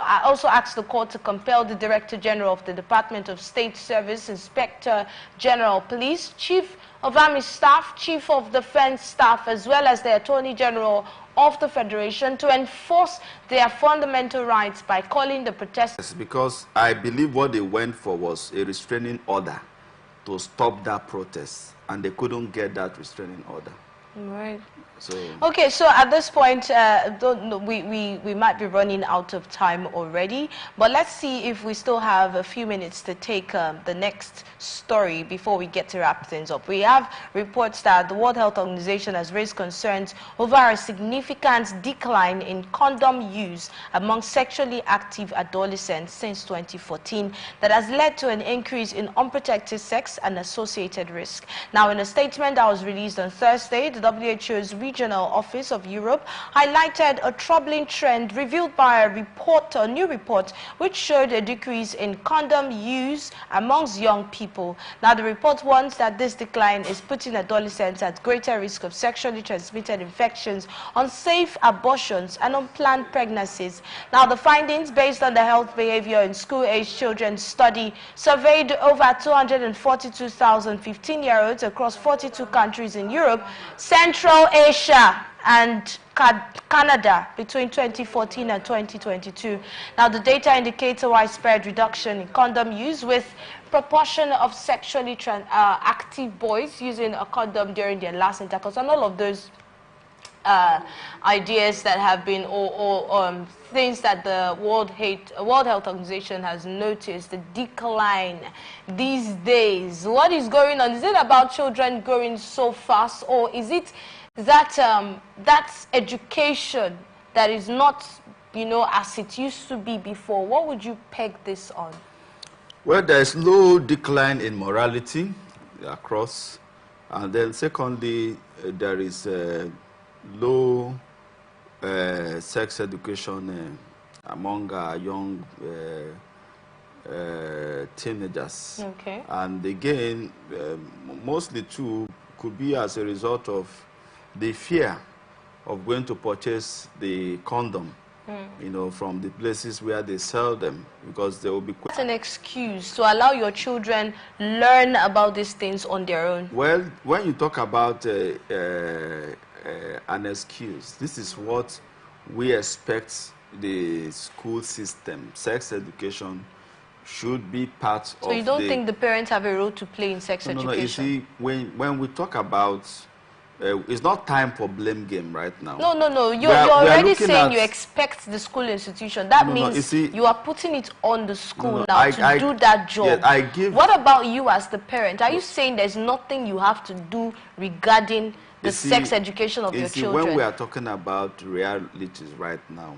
asked the court to compel the Director General of the Department of State Service, Inspector General of Police, Chief of Army Staff, Chief of Defense Staff, as well as the Attorney General of the Federation to enforce their fundamental rights by calling the protesters. Because I believe what they went for was a restraining order to stop that protest, and they couldn't get that restraining order. Right. So Okay, so at this point, we might be running out of time already, but let's see if we still have a few minutes to take the next story before we get to wrap things up. We have reports that the World Health Organization has raised concerns over a significant decline in condom use among sexually active adolescents since 2014 that has led to an increase in unprotected sex and associated risk. Now, in a statement that was released on Thursday, the WHO's Regional Office of Europe highlighted a troubling trend revealed by a new report which showed a decrease in condom use amongst young people. Now, the report warns that this decline is putting adolescents at greater risk of sexually transmitted infections, unsafe abortions, and unplanned pregnancies. Now, the findings, based on the health behavior in school-age children study, surveyed over 242,000 15-year-olds across 42 countries in Europe, Central Asia, and Canada between 2014 and 2022. Now, the data indicates a widespread reduction in condom use, with proportion of sexually active boys using a condom during their last intercourse, and all of those ideas that have been, or things that the World Health Organization has noticed, the decline these days. What is going on? Is it about children growing so fast, or is it that that's education that is not, as it used to be before? What would you peg this on? well, there is low decline in morality across, and then secondly, there is low sex education among young teenagers. Okay. And again, mostly too could be as a result of the fear of going to purchase the condom, from the places where they sell them, because there will be... That's an excuse to allow your children learn about these things on their own. Well, when you talk about an excuse, this is what we expect the school system. Sex education should be part of. So you don't think the parents have a role to play in sex education? No, you see, when we talk about, it's not time for blame game right now. No. You're already saying you expect the school institution. That means you are putting it on the school now to do that job. Yeah, what about you as the parent? Are you saying there's nothing you have to do regarding the sex education of your children? When we are talking about realities right now,